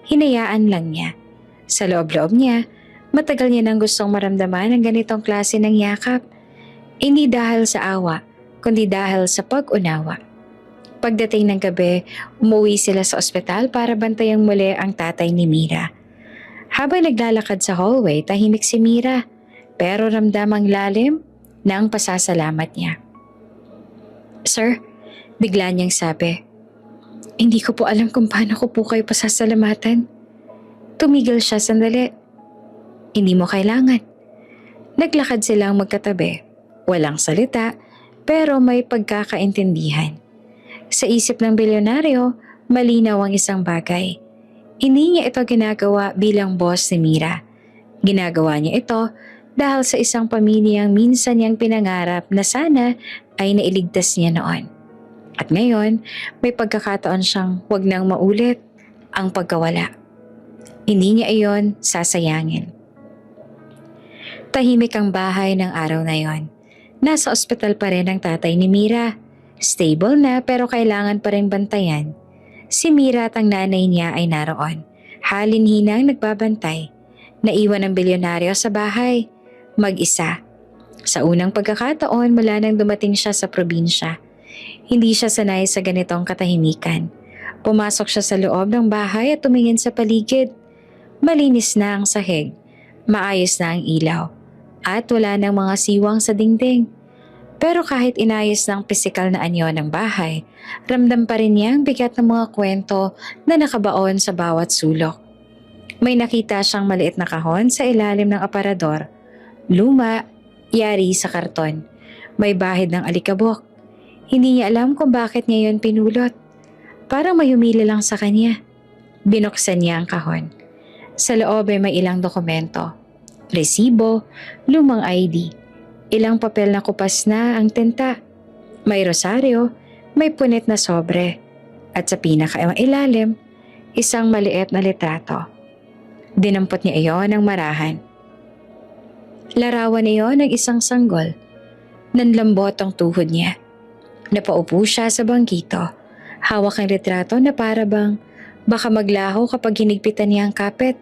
Speaker 1: Hinayaan lang niya. Sa loob-loob niya, matagal niya nang gustong maramdaman ang ganitong klase ng yakap. Hindi dahil sa awa, kundi dahil sa pag-unawa. Pagdating ng gabi, umuwi sila sa ospital para bantayang muli ang tatay ni Mira. Habang naglalakad sa hallway, tahimik si Mira, pero ramdam ang lalim ng pasasalamat niya. Sir, bigla niyang sabi, hindi ko po alam kung paano ko po kayo pasasalamatan. Tumigil siya sandali. Hindi mo kailangan. Naglakad silang magkatabi. Walang salita, pero may pagkakaintindihan. Sa isip ng bilyonaryo, malinaw ang isang bagay. Hindi niya ito ginagawa bilang boss ni Mira. Ginagawa niya ito dahil sa isang pamilyang minsan niyang pinangarap na sana ay nailigtas niya noon. At ngayon, may pagkakataon siyang wag nang maulit ang pagkawala. Hindi niya iyon sasayangin. Tahimik ang bahay ng araw na yon. Nasa ospital pa rin ang tatay ni Mira. Stable na pero kailangan pa rin bantayan. Si Mira at ang nanay niya ay naroon. Halin-hinang nagbabantay. Naiwan ang bilyonaryo sa bahay. Mag-isa. Sa unang pagkakataon mula nang dumating siya sa probinsya. Hindi siya sanay sa ganitong katahimikan. Pumasok siya sa loob ng bahay at tumingin sa paligid. Malinis na ang sahig. Maayos na ang ilaw. At wala ng mga siwang sa dingding. Pero kahit inayos ng pisikal na anyo ng bahay, ramdam pa rin niya ang bigat ng mga kwento na nakabaon sa bawat sulok. May nakita siyang maliit na kahon sa ilalim ng aparador. Luma, yari sa karton. May bahid ng alikabok. Hindi niya alam kung bakit niya yon pinulot. Parang may humili lang sa kanya. Binuksan niya ang kahon. Sa loob ay may ilang dokumento. Resibo, lumang ID, ilang papel na kupas na ang tinta, may rosaryo, may punit na sobre, at sa pinakailalim, isang maliit na litrato. Dinampot niya iyon ng marahan. Larawan niyo ng isang sanggol. Nanlambot ang tuhod niya. Napaupo siya sa bangkito. Hawak ang litrato na para bang baka maglaho kapag hinigpitan niya ang kapit.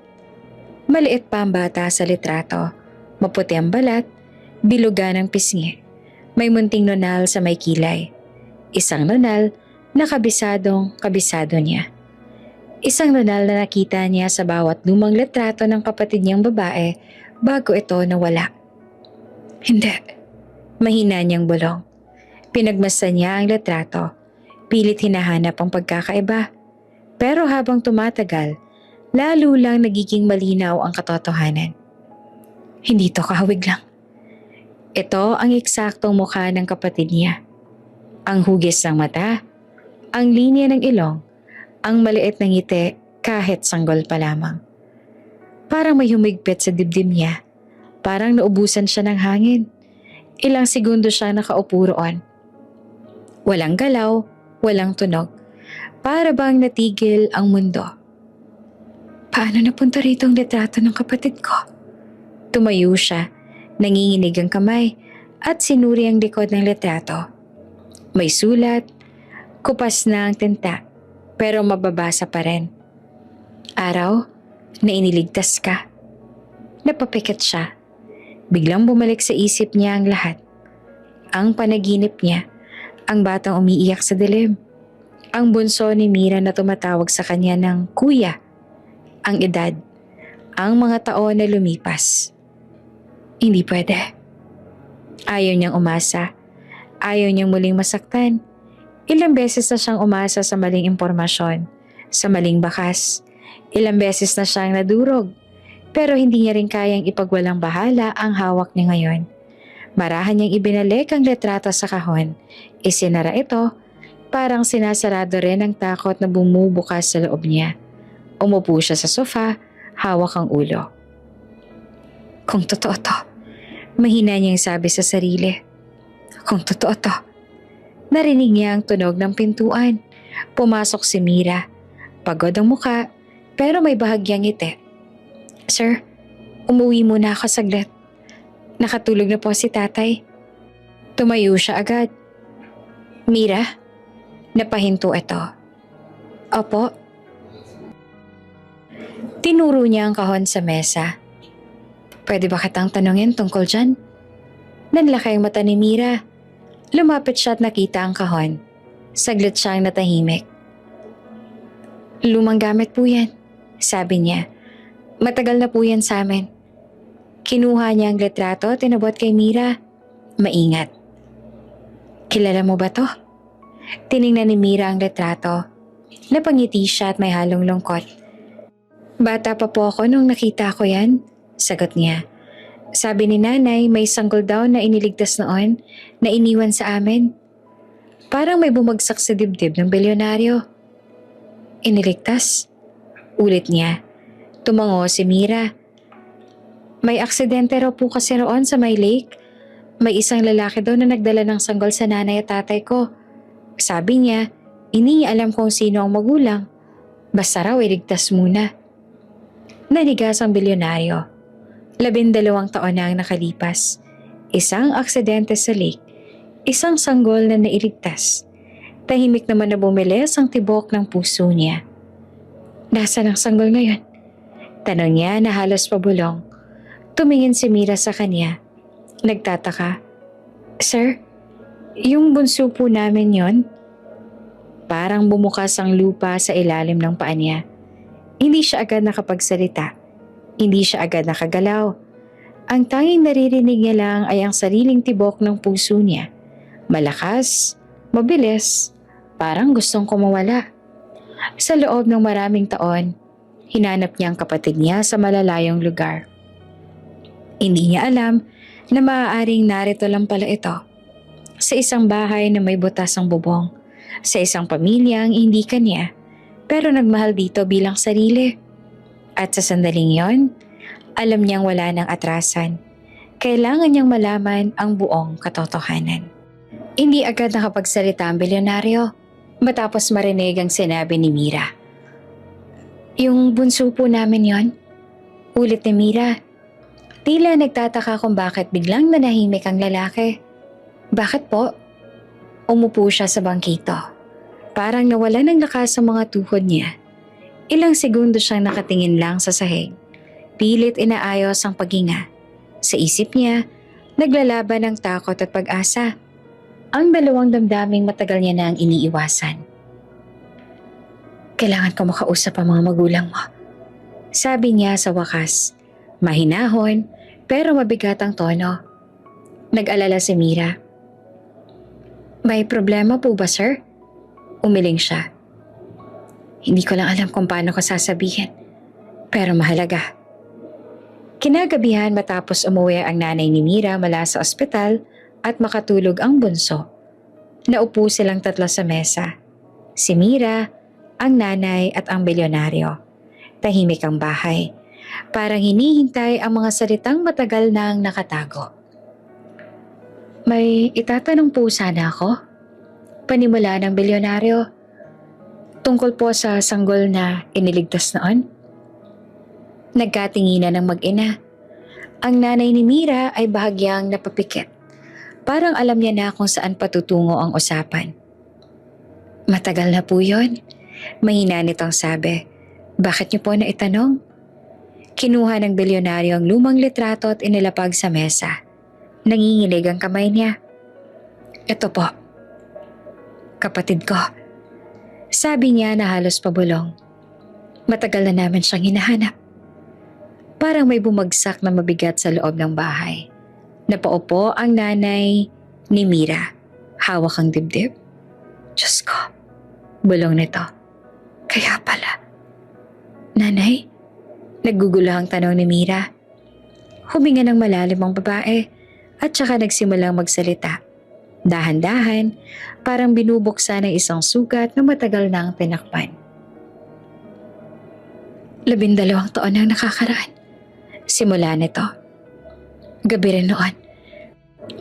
Speaker 1: Maliit pa ang bata sa litrato. Maputi ang balat, bilugan ang pisngi. May munting nunal sa may kilay. Isang nunal na kabisado niya. Isang nunal na nakita niya sa bawat lumang litrato ng kapatid niyang babae bago ito nawala. Hindi. Mahina niyang bulong. Pinagmasdan niya ang litrato. Pilit hinahanap ang pagkakaiba. Pero habang tumatagal, lalo lang nagiging malinaw ang katotohanan. Hindi to kahawig lang. Ito ang eksaktong mukha ng kapatid niya. Ang hugis ng mata, ang linya ng ilong, ang maliit na ngiti kahit sanggol pa lamang. Parang may humigpit sa dibdib niya. Parang naubusan siya ng hangin. Ilang segundo siya nakaupo roon. Walang galaw, walang tunog. Para bang natigil ang mundo. Paano napunta rito ang litrato ng kapatid ko? Tumayo siya, nanginginig ang kamay at sinuri ang likod ng litrato. May sulat, kupas na ang tinta, pero mababasa pa rin. Araw na iniligtas ka. Napapikit siya. Biglang bumalik sa isip niya ang lahat. Ang panaginip niya, ang batang umiiyak sa dilim. Ang bunso ni Mira na tumatawag sa kanya ng kuya. Ang edad, ang mga taon na lumipas. Hindi pwede. Ayaw niyang umasa. Ayaw niyang muling masaktan. Ilang beses na siyang umasa sa maling impormasyon, sa maling bakas. Ilang beses na siyang nadurog. Pero hindi niya rin kayang ipagwalang bahala ang hawak niya ngayon. Marahan niyang ibinalik ang litrato sa kahon. Isinara ito, parang sinasarado rin ang takot na bumubukas sa loob niya. Umupo siya sa sofa, hawak ang ulo. Kung totoo to, mahina niyang sabi sa sarili. Kung totoo to. Narinig niya ang tunog ng pintuan. Pumasok si Mira. Pagod ang muka, pero may bahagyang ngiti. Sir, umuwi muna ako saglit. Nakatulog na po si tatay. Tumayo siya agad. Mira, napahinto ito. Opo. Tinuro niya ang kahon sa mesa. Pwede ba kitang tanungin tungkol dyan? Nanlaki ang mata ni Mira. Lumapit siya at nakita ang kahon. Saglit siyang natahimik. Lumang gamit po yan, sabi niya. Matagal na po yan sa amin. Kinuha niya ang litrato at tinabot kay Mira. Maingat. Kilala mo ba to? Tiningnan ni Mira ang litrato. Napangiti siya at may halong lungkot. Bata pa po ako nung nakita ko yan, sagot niya. Sabi ni nanay may sanggol daw na iniligtas noon na iniwan sa amin. Parang may bumagsak sa dibdib ng bilyonaryo. Iniligtas? Ulit niya. Tumango si Mira. May aksidente raw po kasi roon sa may lake. May isang lalaki daw na nagdala ng sanggol sa nanay at tatay ko. Sabi niya, hindi niya alam kung sino ang magulang. Basta raw iligtas muna. Nanigas ang bilyonaryo. 12 taon na ang nakalipas. Isang aksidente sa lake. Isang sanggol na nailigtas. Tahimik naman na bumilis ang tibok ng puso niya. Nasaan ang sanggol ngayon? Tanong niya na halos pabulong. Tumingin si Mira sa kanya. Nagtataka. Sir, yung bunso po namin yon? Parang bumukas ang lupa sa ilalim ng paa niya. Hindi siya agad nakapagsalita. Hindi siya agad nakagalaw. Ang tanging naririnig niya lang ay ang sariling tibok ng puso niya. Malakas, mabilis, parang gustong kumawala. Sa loob ng maraming taon, hinanap niya ang kapatid niya sa malalayong lugar. Hindi niya alam na maaaring narito lang pala ito. Sa isang bahay na may butas ang bubong. Sa isang pamilyang hindi kanya, pero nagmahal dito bilang sarili. At sa sandaling yon, alam niyang wala ng atrasan. Kailangan niyang malaman ang buong katotohanan. Hindi agad nakapagsalita ang bilyonaryo matapos marinig ang sinabi ni Mira. Yung bunso po namin yon? Ulit ni Mira. Tila nagtataka kung bakit biglang nanahimik ang lalaki. Bakit po? Umupo siya sa bangkito. Parang nawala ng lakas sa mga tuhod niya. Ilang segundo siyang nakatingin lang sa sahig. Pilit inaayos ang paghinga. Sa isip niya, naglalaban ng takot at pag-asa. Ang dalawang damdaming matagal niya na ang iniiwasan. Kailangan ko makausap ang mga magulang mo. Sabi niya sa wakas. Mahinahon, pero mabigat ang tono. Nag-alala si Mira. May problema po ba, sir? Umiling siya. Hindi ko lang alam kung paano ko sasabihin, pero mahalaga. Kinagabihan matapos umuwi ang nanay ni Mira mula sa ospital at makatulog ang bunso. Naupo silang tatlo sa mesa. Si Mira, ang nanay at ang bilyonaryo. Tahimik ang bahay. Parang hinihintay ang mga salitang matagal nang nakatago. May itatanong po sana ako. Panimula ng bilyonaryo. Tungkol po sa sanggol na iniligtas noon. Nagkatinginan ng mag-ina. Ang nanay ni Mira ay bahagyang napapikit. Parang alam niya na kung saan patutungo ang usapan. Matagal na po yun. Mahina nitong sabi. Bakit niyo po naitanong? Kinuha ng bilyonaryo ang lumang litrato at inilapag sa mesa. Nanginginig ang kamay niya. Ito po. Kapatid ko. Sabi niya na halos pabulong. Matagal na namin siyang hinahanap. Parang may bumagsak na mabigat sa loob ng bahay. Napaupo ang nanay ni Mira. Hawak ang dibdib. Diyos ko. Bulong nito. Kaya pala. Nanay? Nagguguluhang tanong ni Mira. Huminga ng malalim ang babae at saka nagsimulang magsalita. Dahan-dahan, parang binubuksan ng isang sugat na matagal nang tinakpan. 12 taon nang nakakaraan. Simula nito. Gabi rin noon.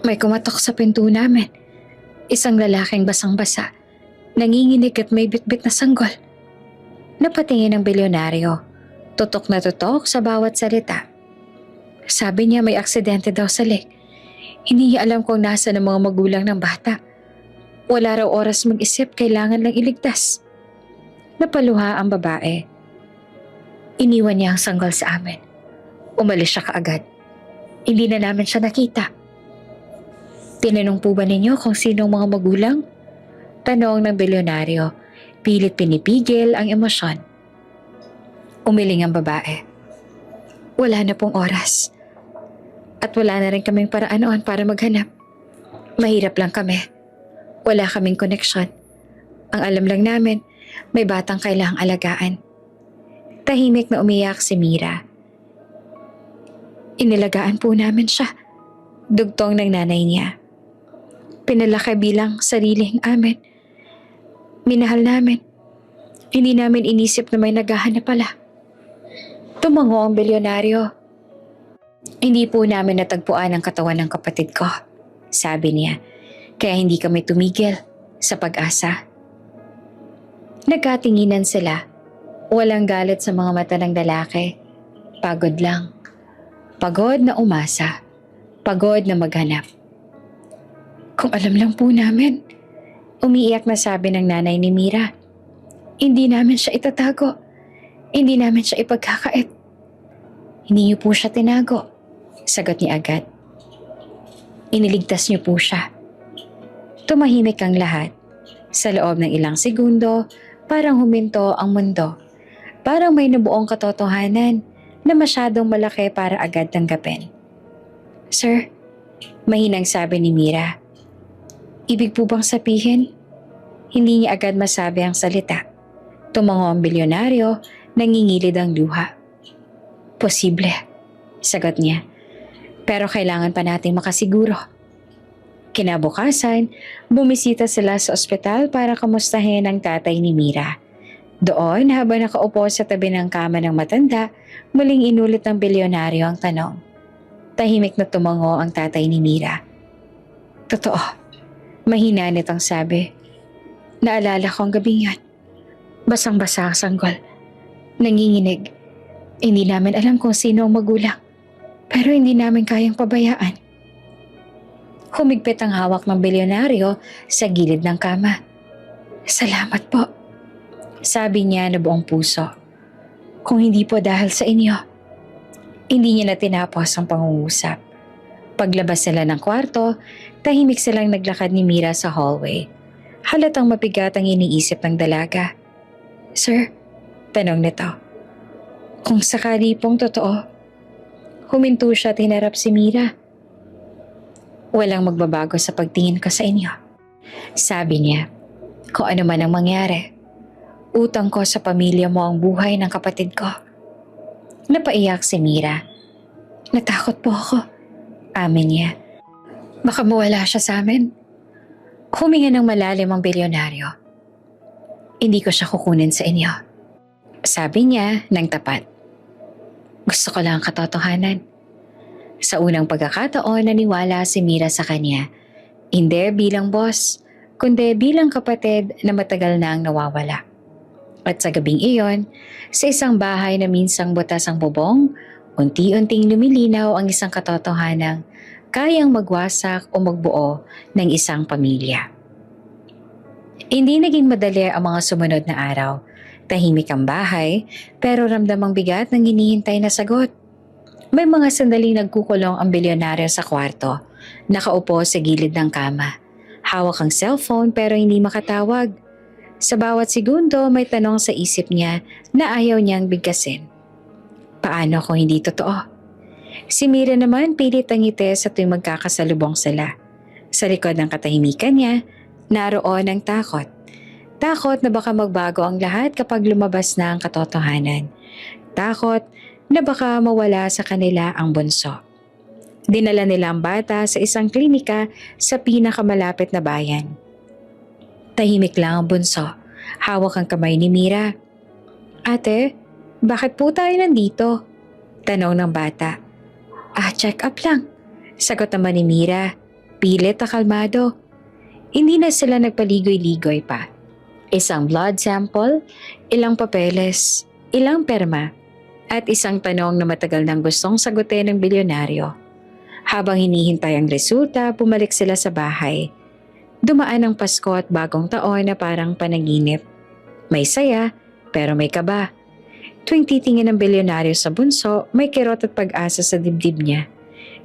Speaker 1: May kumatok sa pinto namin. Isang lalaking basang-basa. Nanginginig at may bitbit na sanggol. Napatingin ang bilyonaryo. Tutok na tutok sa bawat salita. Sabi niya may aksidente daw sa lake. Hindi niya alam kung nasa ng mga magulang ng bata. Wala raw oras mag-isip, kailangan lang iligtas. Napaluha ang babae. Iniwan niya ang sanggol sa amin. Umalis siya kaagad. Hindi na namin siya nakita. Tinanong po ba ninyo kung sinong mga magulang? Tanong ng bilyonaryo. Pilit pinipigil ang emosyon. Umiling ang babae. Wala na pong oras. At wala na rin kaming paraan noon para maghanap. Mahirap lang kami. Wala kaming koneksyon. Ang alam lang namin, may batang kailangang alagaan. Tahimik na umiyak si Mira. Inilagaan po namin siya. Dugtong ng nanay niya. Pinalaki bilang sariling amin. Minahal namin. Hindi namin inisip na may naghahanap pala. Tumango ang bilyonaryo. Hindi po namin natagpuan ang katawan ng kapatid ko, sabi niya, kaya hindi kami tumigil sa pag-asa. Nagkatinginan sila. Walang galit sa mga mata ng lalaki. Pagod lang. Pagod na umasa. Pagod na maghanap. Kung alam lang po namin, umiiyak na sabi ng nanay ni Mira. Hindi namin siya itatago. Hindi namin siya ipagkakait. Hindi niyo po siya tinago, sagot niya agad. Iniligtas niyo po siya. Tumahimik ang lahat. Sa loob ng ilang segundo, parang huminto ang mundo. Parang may nabuong katotohanan na masyadong malaki para agad tanggapin. Sir, mahinang sabi ni Mira. Ibig po bang sabihin? Hindi niya agad masabi ang salita. Tumango ang bilyonaryo, nangingilid ang luha. Posible, sagot niya. Pero kailangan pa nating makasiguro. Kinabukasan, bumisita sila sa ospital para kamustahin ang tatay ni Mira. Doon, habang nakaupo sa tabi ng kama ng matanda, muling inulit ng bilyonaryo ang tanong. Tahimik na tumango ang tatay ni Mira. Totoo, mahina nitong sabi. Naalala ko ang gabing yan. Basang-basa ang sanggol. Nanginginig. Hindi namin alam kung sino ang magulang. Pero hindi namin kayang pabayaan. Humigpit ang hawak ng bilyonaryo sa gilid ng kama. Salamat po, sabi niya na buong puso. Kung hindi po dahil sa inyo. Hindi niya na tinapos ang pangungusap. Paglabas sila ng kwarto, tahimik silang naglakad ni Mira sa hallway. Halatang mabigat ang iniisip ng dalaga. Sir, tanong nito. Kung sakali pong totoo, huminto siya at hinarap si Mira. Walang magbabago sa pagtingin ko sa inyo. Sabi niya, kung ano man ang mangyari, utang ko sa pamilya mo ang buhay ng kapatid ko. Napaiyak si Mira. Natakot po ako, amin niya. Baka mawala siya sa amin. Huminga ng malalim ang bilyonaryo. Hindi ko siya kukunin sa inyo. Sabi niya ng tapat. Gusto ko lang katotohanan. Sa unang pagkakataon, naniwala si Mira sa kanya. Hindi bilang boss, kundi bilang kapatid na matagal na ang nawawala. At sa gabing iyon, sa isang bahay na minsang butas ang bubong, unti-unting lumilinaw ang isang katotohanang kayang magwasak o magbuo ng isang pamilya. Hindi naging madali ang mga sumunod na araw. Tahimik ang bahay, pero ramdamang bigat ng hinihintay na sagot. May mga sandaling nagkukulong ang bilyonaryo sa kwarto, nakaupo sa gilid ng kama. Hawak ang cellphone pero hindi makatawag. Sa bawat segundo may tanong sa isip niya na ayaw niyang bigkasin. Paano kung hindi totoo? Si Mira naman pilit ang ngiti sa tuwing magkakasalubong sila. Sa likod ng katahimikan niya, naroon ang takot. Takot na baka magbago ang lahat kapag lumabas na ang katotohanan. Takot na baka mawala sa kanila ang bunso. Dinala nila ang bata sa isang klinika sa pinakamalapit na bayan. Tahimik lang ang bunso. Hawak ang kamay ni Mira. Ate, bakit po tayo nandito? Tanong ng bata. Check up lang. Sagot naman ni Mira. Pilit na kalmado. Hindi na sila nagpaligoy-ligoy pa. Isang blood sample, ilang papeles, ilang perma, at isang tanong na matagal nang gustong sagutin ng bilyonaryo. Habang hinihintay ang resulta, bumalik sila sa bahay. Dumaan ang Pasko at bagong taon na parang panaginip. May saya, pero may kaba. Tuwing titingin ng bilyonaryo sa bunso, may kirot at pag-asa sa dibdib niya.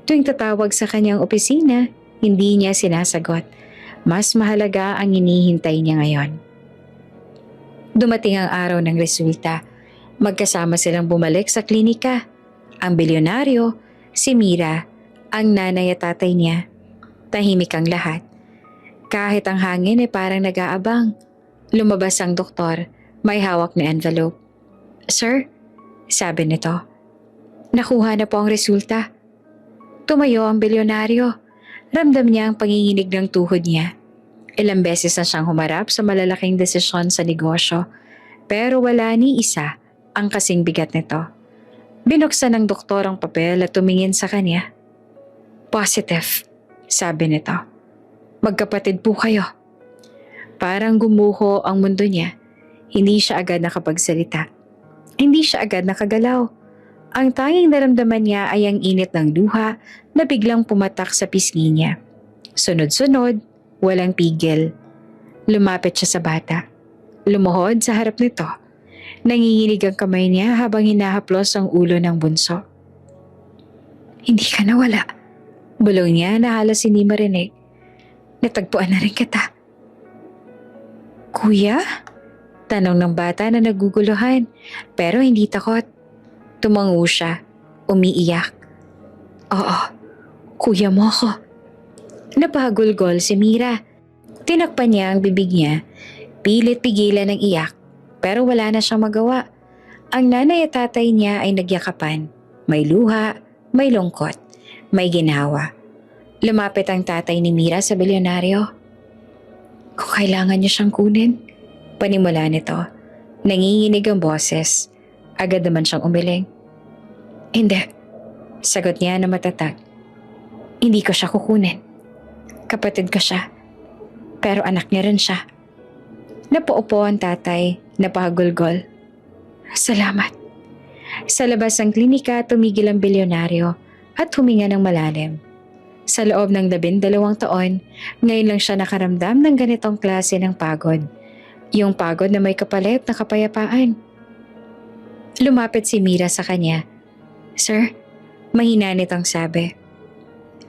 Speaker 1: Tuwing tatawag sa kanyang opisina, hindi niya sinasagot. Mas mahalaga ang hinihintay niya ngayon. Dumating ang araw ng resulta. Magkasama silang bumalik sa klinika. Ang bilyonaryo, si Mira, ang nanay at tatay niya. Tahimik ang lahat. Kahit ang hangin ay parang nag-aabang. Lumabas ang doktor, may hawak na envelope. Sir, sabi nito, nakuha na po ang resulta. Tumayo ang bilyonaryo. Ramdam niya ang panginginig ng tuhod niya. Ilang beses na siyang humarap sa malalaking desisyon sa negosyo, pero wala ni isa ang kasing bigat nito. Binuksan ng doktor ang papel at tumingin sa kanya. Positive, sabi nito. Magkapatid po kayo. Parang gumuho ang mundo niya. Hindi siya agad nakapagsalita. Hindi siya agad nakagalaw. Ang tanging naramdaman niya ay ang init ng luha na biglang pumatak sa pisngi niya. Sunod-sunod, walang pigil. Lumapit siya sa bata. Lumuhod sa harap nito. Nanginginig ang kamay niya habang hinahaplos ang ulo ng bunso. Hindi ka nawala. Bulong niya na halos hindi marinig. Natagpuan na rin kita. Kuya? Tanong ng bata na naguguluhan pero hindi takot. Tumango siya, umiiyak. Oo, kuya mo ako. Napahagulgol si Mira. Tinakpan niya ang bibig niya, pilit pigilan ng iyak pero wala na siyang magawa. Ang nanay at tatay niya ay nagyakapan. May luha, may lungkot, may ginawa. Lumapit ang tatay ni Mira sa bilyonaryo. Kung kailangan niya siyang kunin, panimula nito. Nanginginig ang boses. Agad naman siyang umiling. Hindi, sagot niya na matatag. Hindi ko siya kukunin. Kapatid ko siya. Pero anak niya rin siya. Napaupo ang tatay, napahagulgol. Salamat. Sa labas ng klinika, tumigil ang bilyonaryo at huminga ng malalim. Sa loob ng 12 taon, ngayon lang siya nakaramdam ng ganitong klase ng pagod. Yung pagod na may kapalit na kapayapaan. Lumapit si Mira sa kanya. Sir, mahina nitong sabi.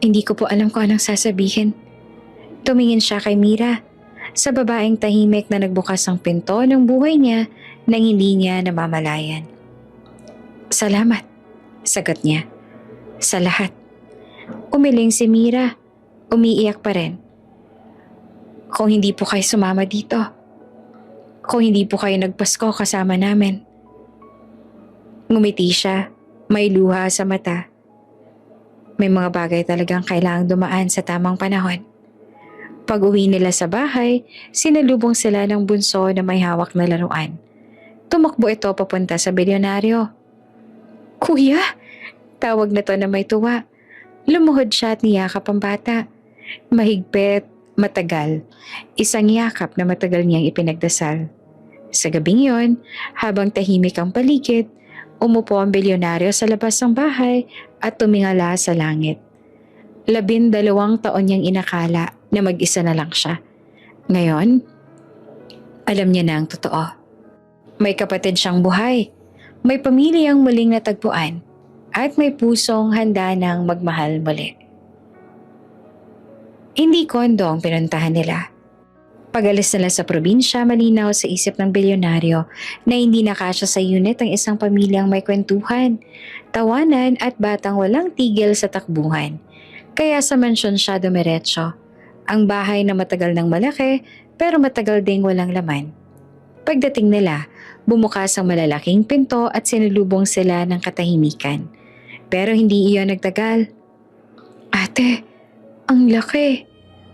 Speaker 1: Hindi ko po alam kung anong sasabihin. Tumingin siya kay Mira, sa babaeng tahimik na nagbukas ang pinto ng buhay niya nang hindi niya namamalayan. Salamat, sagot niya. Sa lahat. Umiling si Mira, umiiyak pa rin. Kung hindi po kayo sumama dito, kung hindi po kayo nagpasko kasama namin. Ngumiti siya, may luha sa mata. May mga bagay talagang kailangang dumaan sa tamang panahon. Pag-uwi nila sa bahay, sinalubong sila ng bunso na may hawak na laruan. Tumakbo ito papunta sa bilyonaryo. Kuya! Tawag na to na may tuwa. Lumuhod siya at niyakap ang bata. Mahigpit, matagal. Isang yakap na matagal niyang ipinagdasal. Sa gabing yon, habang tahimik ang paligid, umupo ang bilyonaryo sa labas ng bahay at tumingala sa langit. 12 taon niyang inakala na mag-isa na lang siya. Ngayon, alam niya na ang totoo. May kapatid siyang buhay, may pamilyang muling natagpuan, at may pusong handa ng magmahal muli. Hindi kondo ang pinuntahan nila. Pag-alis nila sa probinsya, malinaw sa isip ng bilyonaryo na hindi nakasya sa unit ang isang pamilyang may kwentuhan, tawanan at batang walang tigil sa takbuhan. Kaya sa mansyon siya dumiretso. Ang bahay na matagal ng malaki pero matagal ding walang laman. Pagdating nila, bumukas ang malalaking pinto at sinulubong sila ng katahimikan. Pero hindi iyon nagtagal. Ate, ang laki!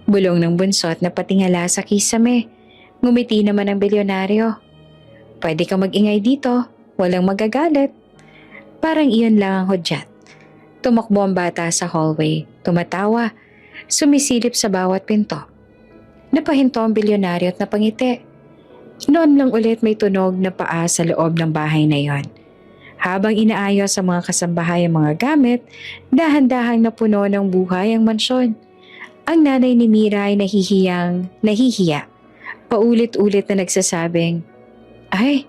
Speaker 1: Bulong ng bunso at napatingala sa kisame. Ngumiti naman ang bilyonaryo. Pwede kang mag-ingay dito, walang magagalit. Parang iyon lang ang hudyat. Tumakbo ang bata sa hallway, tumatawa, sumisilip sa bawat pinto. Napahinto ang bilyonaryo at napangiti. Noon lang ulit may tunog na paa sa loob ng bahay na yon. Habang inaayos sa mga kasambahay ang mga gamit, dahan-dahang napuno ng buhay ang mansyon. Ang nanay ni Mira ay nahihiya. Paulit-ulit na nagsasabing, ay,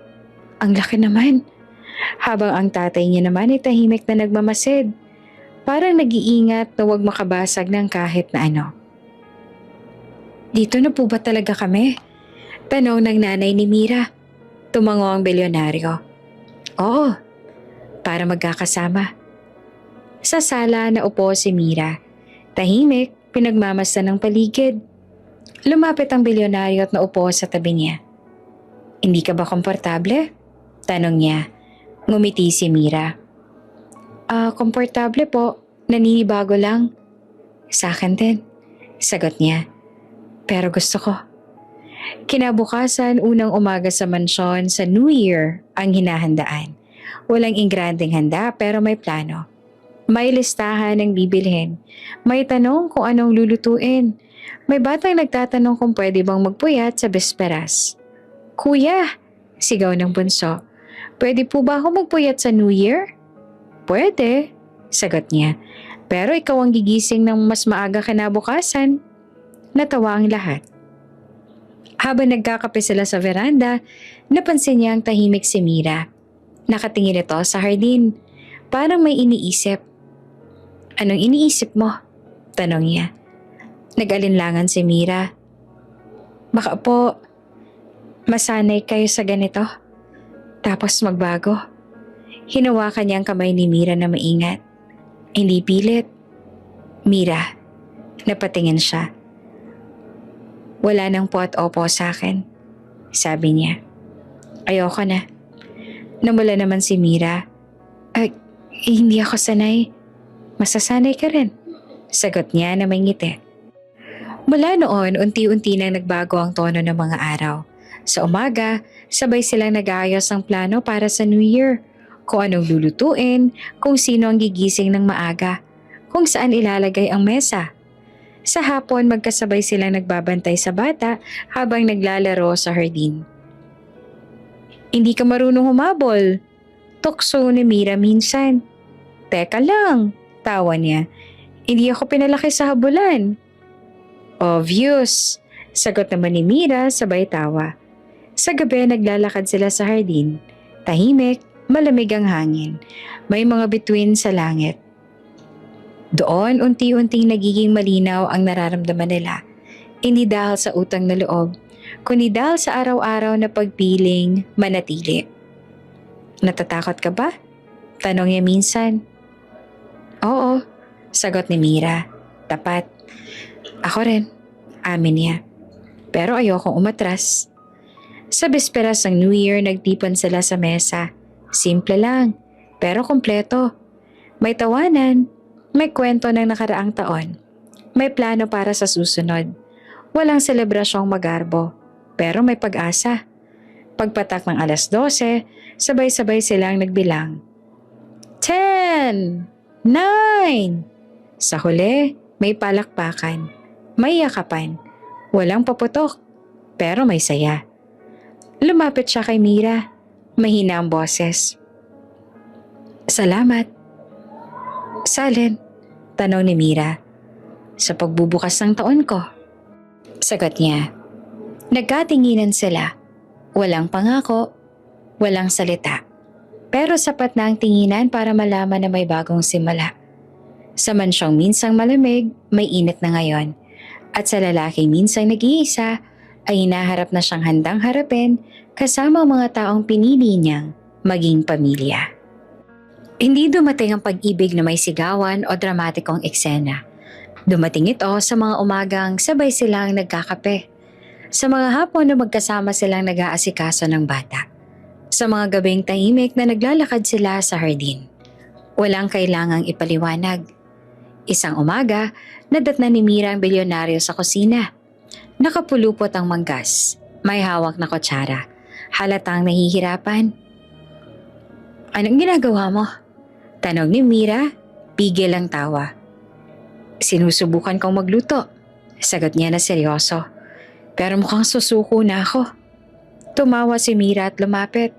Speaker 1: ang laki naman. Habang ang tatay niya naman ay tahimik na nagmamasid. Parang nag-iingat na huwag makabasag ng kahit na ano. Dito na po ba talaga kami? Tanong ng nanay ni Mira. Tumango ang bilyonaryo. Oo, para magkakasama. Sa sala naupo si Mira. Tahimik, pinagmamasdan ng paligid. Lumapit ang bilyonaryo at naupo sa tabi niya. Hindi ka ba komportable? Tanong niya. Ngumiti si Mira. Komportable po. Naninibago lang. Sa akin din. Sagot niya. Pero gusto ko. Kinabukasan, unang umaga sa mansyon sa New Year ang hinahandaan. Walang ingranding handa pero may plano. May listahan ng bibilhin. May tanong kung anong lulutuin. May batang nagtatanong kung pwede bang magpuyat sa bisperas. Kuya, sigaw ng bunso, pwede po ba ako magpuyat sa New Year? Pwede, sagot niya. Pero ikaw ang gigising ng mas maaga kinabukasan. Natawa ang lahat. Habang nagkakape sila sa veranda, napansin niya ang tahimik si Mira. Nakatingin ito sa hardin. Parang may iniisip. Anong iniisip mo? Tanong niya. Nag-alinlangan si Mira. Baka po, masanay kayo sa ganito. Tapos magbago. Hinawakan niya ang kamay ni Mira na maingat. Hindi pilit. Mira, napatingin siya. Wala nang po at opo sa akin, sabi niya. Ayoko na. Namula naman si Mira. Hindi ako sanay. Masasanay ka rin, sagot niya na may ngiti. Mula noon, unti-unti nang nagbago ang tono ng mga araw. Sa umaga, sabay silang nag-aayos ng plano para sa New Year. Kung anong lulutuin, kung sino ang gigising ng maaga, kung saan ilalagay ang mesa. Sa hapon, magkasabay silang nagbabantay sa bata habang naglalaro sa hardin. Hindi ka marunong humabol, tukso ni Mira minsan. Teka lang, tawa niya. Hindi ako pinalaki sa habulan. Obvious, sagot naman ni Mira sabay tawa. Sa gabi, naglalakad sila sa hardin. Tahimik, malamig ang hangin. May mga bituin sa langit. Doon, unti-unting nagiging malinaw ang nararamdaman nila. Hindi dahil sa utang na loob, kundi dahil sa araw-araw na pagpiling manatili. Natatakot ka ba? Tanong niya minsan. Oo, sagot ni Mira. Tapat. Ako rin, amin niya. Pero ayokong umatras. Sa bisperas ng New Year, nagtipon sila sa mesa. Simple lang, pero kompleto. May tawanan, may kwento ng nakaraang taon. May plano para sa susunod. Walang selebrasyong magarbo, pero may pag-asa. Pagpatak ng 12:00, sabay-sabay silang nagbilang. 10, 9. Sa huli, may palakpakan, may yakapan, walang paputok, pero may saya. Lumapit siya kay Mira, mahina ang boses. Salamat. Salin, tanong ni Mira. Sa pagbubukas ng taon ko. Sagot niya. Nagkatinginan sila. Walang pangako, walang salita. Pero sapat na ang tinginan para malaman na may bagong simula. Sa mansyong minsang malamig, may init na ngayon. At sa lalaking minsang nag-iisa, ay hinaharap na siyang handang harapin kasama ang mga taong pinili niyang maging pamilya. Hindi dumating ang pag-ibig na may sigawan o dramatikong eksena. Dumating ito sa mga umagang sabay silang nagkakape. Sa mga hapon na magkasama silang nag-aasikaso ng bata. Sa mga gabing tahimik na naglalakad sila sa hardin. Walang kailangang ipaliwanag. Isang umaga, nadatnan ni Mira ang bilyonaryo sa kusina. Nakapulupot ang manggas. May hawak na kutsara. Halatang nahihirapan. Anong ginagawa mo? Tanong ni Mira, pigil ang tawa. Sinusubukan kong magluto. Sagot niya na seryoso. Pero mukhang susuko na ako. Tumawa si Mira at lumapit.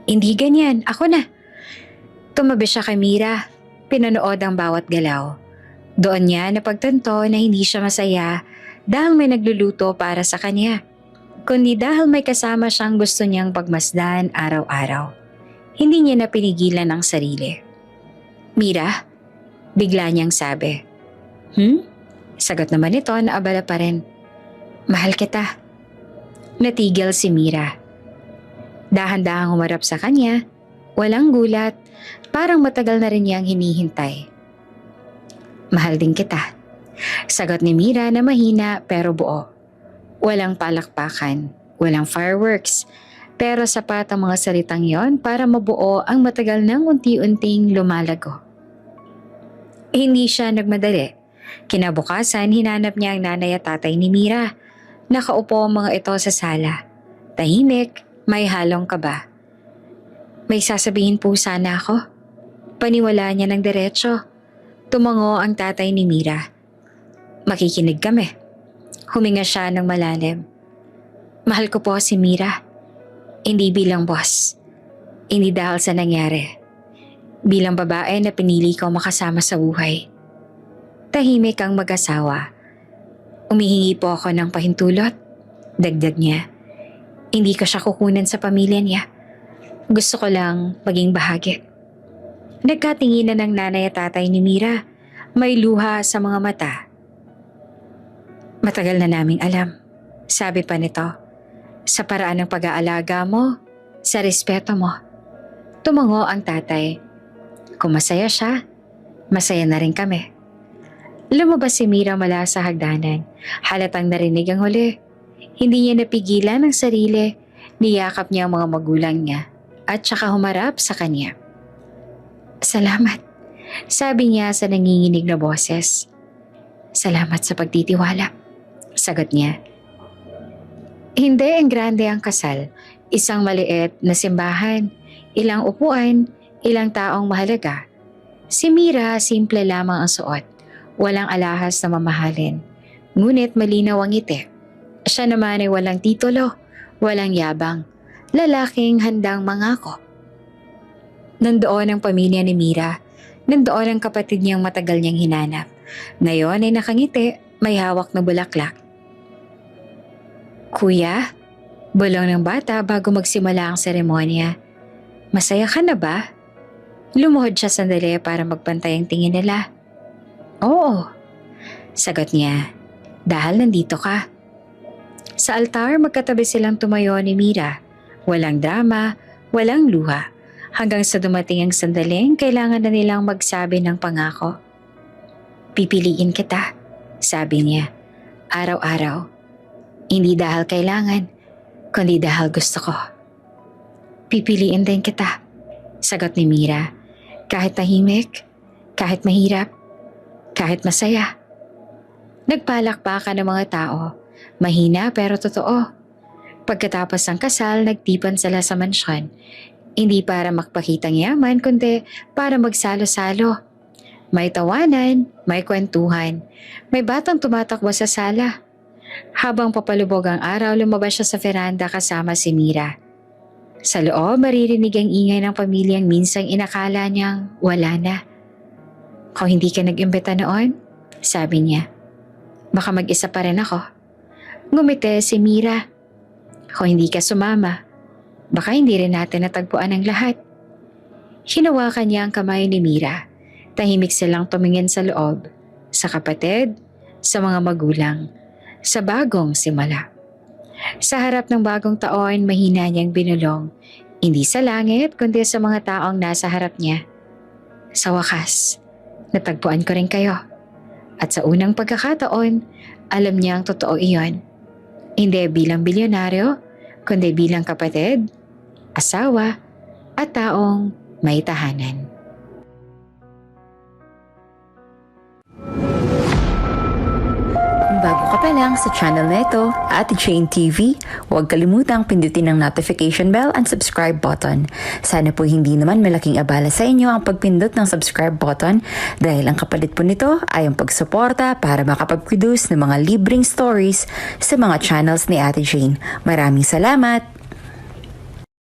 Speaker 1: Hindi ganyan, ako na. Tumabi siya kay Mira. Pinanood ang bawat galaw. Doon niya napagtanto na hindi siya masaya dahil may nagluluto para sa kanya. Kundi dahil may kasama siyang gusto niyang pagmasdan araw-araw. Hindi niya na pinigilan ang sarili. Mira, bigla niyang sabi. Sagot naman ito na abala pa rin. Mahal kita. Natigil si Mira. Dahan-dahang humarap sa kanya, walang gulat, parang matagal na rin niyang hinihintay. Mahal din kita. Sagot ni Mira na mahina pero buo. Walang palakpakan, walang fireworks, pero sapat ang mga salitang yon para mabuo ang matagal nang unti-unting lumalago. Hindi siya nagmadali. Kinabukasan, hinanap niya ang nanay at tatay ni Mira. Nakaupo ang mga ito sa sala. Tahimik, may halong kaba. May sasabihin po sana ako. Paniwala niya ng diretso. Tumango ang tatay ni Mira. Makikinig kami. Huminga siya ng malalim. Mahal ko po si Mira. Hindi bilang boss. Hindi dahil sa nangyari. Bilang babae na pinili ko makasama sa buhay. Tahimik ang mag-asawa. Umihingi po ako ng pahintulot. Dagdag niya. Hindi ko siya kukunan sa pamilya niya. Gusto ko lang maging bahagi. Nagkatinginan ng nanay at tatay ni Mira. May luha sa mga mata. Matagal na naming alam. Sabi pa nito. Sa paraan ng pag-aalaga mo, sa respeto mo. Tumango ang tatay. Kung masaya siya, masaya na rin kami. Lumabas si Mira mula sa hagdanan. Halatang narinig ang huli. Hindi niya napigilan ang sarili. Niyakap niya ang mga magulang niya at saka humarap sa kanya. Salamat, sabi niya sa nanginginig na boses. Salamat sa pagtitiwala, sagot niya. Hindi ang grande ang kasal. Isang maliit na simbahan, ilang upuan, ilang taong mahalaga. Si Mira simple lamang ang suot. Walang alahas na mamahalin. Ngunit malinaw ang ngiti. Siya naman ay walang titulo, walang yabang. Lalaking handang mangako. Nandoon ang pamilya ni Mira. Nandoon ang kapatid niyang matagal niyang hinanap. Ngayon ay nakangiti, may hawak na bulaklak. Kuya, bulong ng bata bago magsimula ang seremonya. Masaya ka na ba? Lumuhod siya sandali para magpantay ang tingin nila. Oo, sagot niya. Dahil nandito ka. Sa altar magkatabi silang tumayo ni Mira. Walang drama, walang luha. Hanggang sa dumating ang sandaling kailangan na nilang magsabi ng pangako. Pipiliin kita, sabi niya. Araw-araw. Hindi dahil kailangan, kundi dahil gusto ko. Pipiliin din kita, sagot ni Mira. Kahit tahimik, kahit mahirap, kahit masaya. Nagpalakpakan ng mga tao. Mahina pero totoo. Pagkatapos ng kasal, nagtipan sila sa mansyon. Hindi para makpakitang yaman, kundi para magsalo-salo. May tawanan, may kwentuhan. May batang tumatakbo sa sala. Habang papalubog ang araw, lumabas siya sa veranda kasama si Mira. Sa loob, maririnig ang ingay ng pamilyang minsang inakala niyang wala na. Kung hindi ka nag-imbita noon, sabi niya, baka mag-isa pa rin ako. Ngumiti si Mira. Kung hindi ka sumama, baka hindi rin natin natagpuan ang lahat. Hinawakan niya ang kamay ni Mira. Tahimik silang tumingin sa loob, sa kapatid, sa mga magulang, sa bagong simula. Sa harap ng bagong taon, mahina niyang binulong. Hindi sa langit, kundi sa mga taong nasa harap niya. Sa wakas, natagpuan ko rin kayo. At sa unang pagkakataon, alam niyang totoo iyon. Hindi bilang bilyonaryo, kundi bilang kapatid, asawa, at taong may tahanan.
Speaker 2: Bago ka pa lang sa channel na ito, Ate Jane TV, huwag kalimutang pindutin ang notification bell and subscribe button. Sana po hindi naman malaking abala sa inyo ang pagpindot ng subscribe button dahil ang kapalit po nito ay ang pagsuporta para makapag-produce ng mga libreng stories sa mga channels ni Ate Jane. Maraming salamat!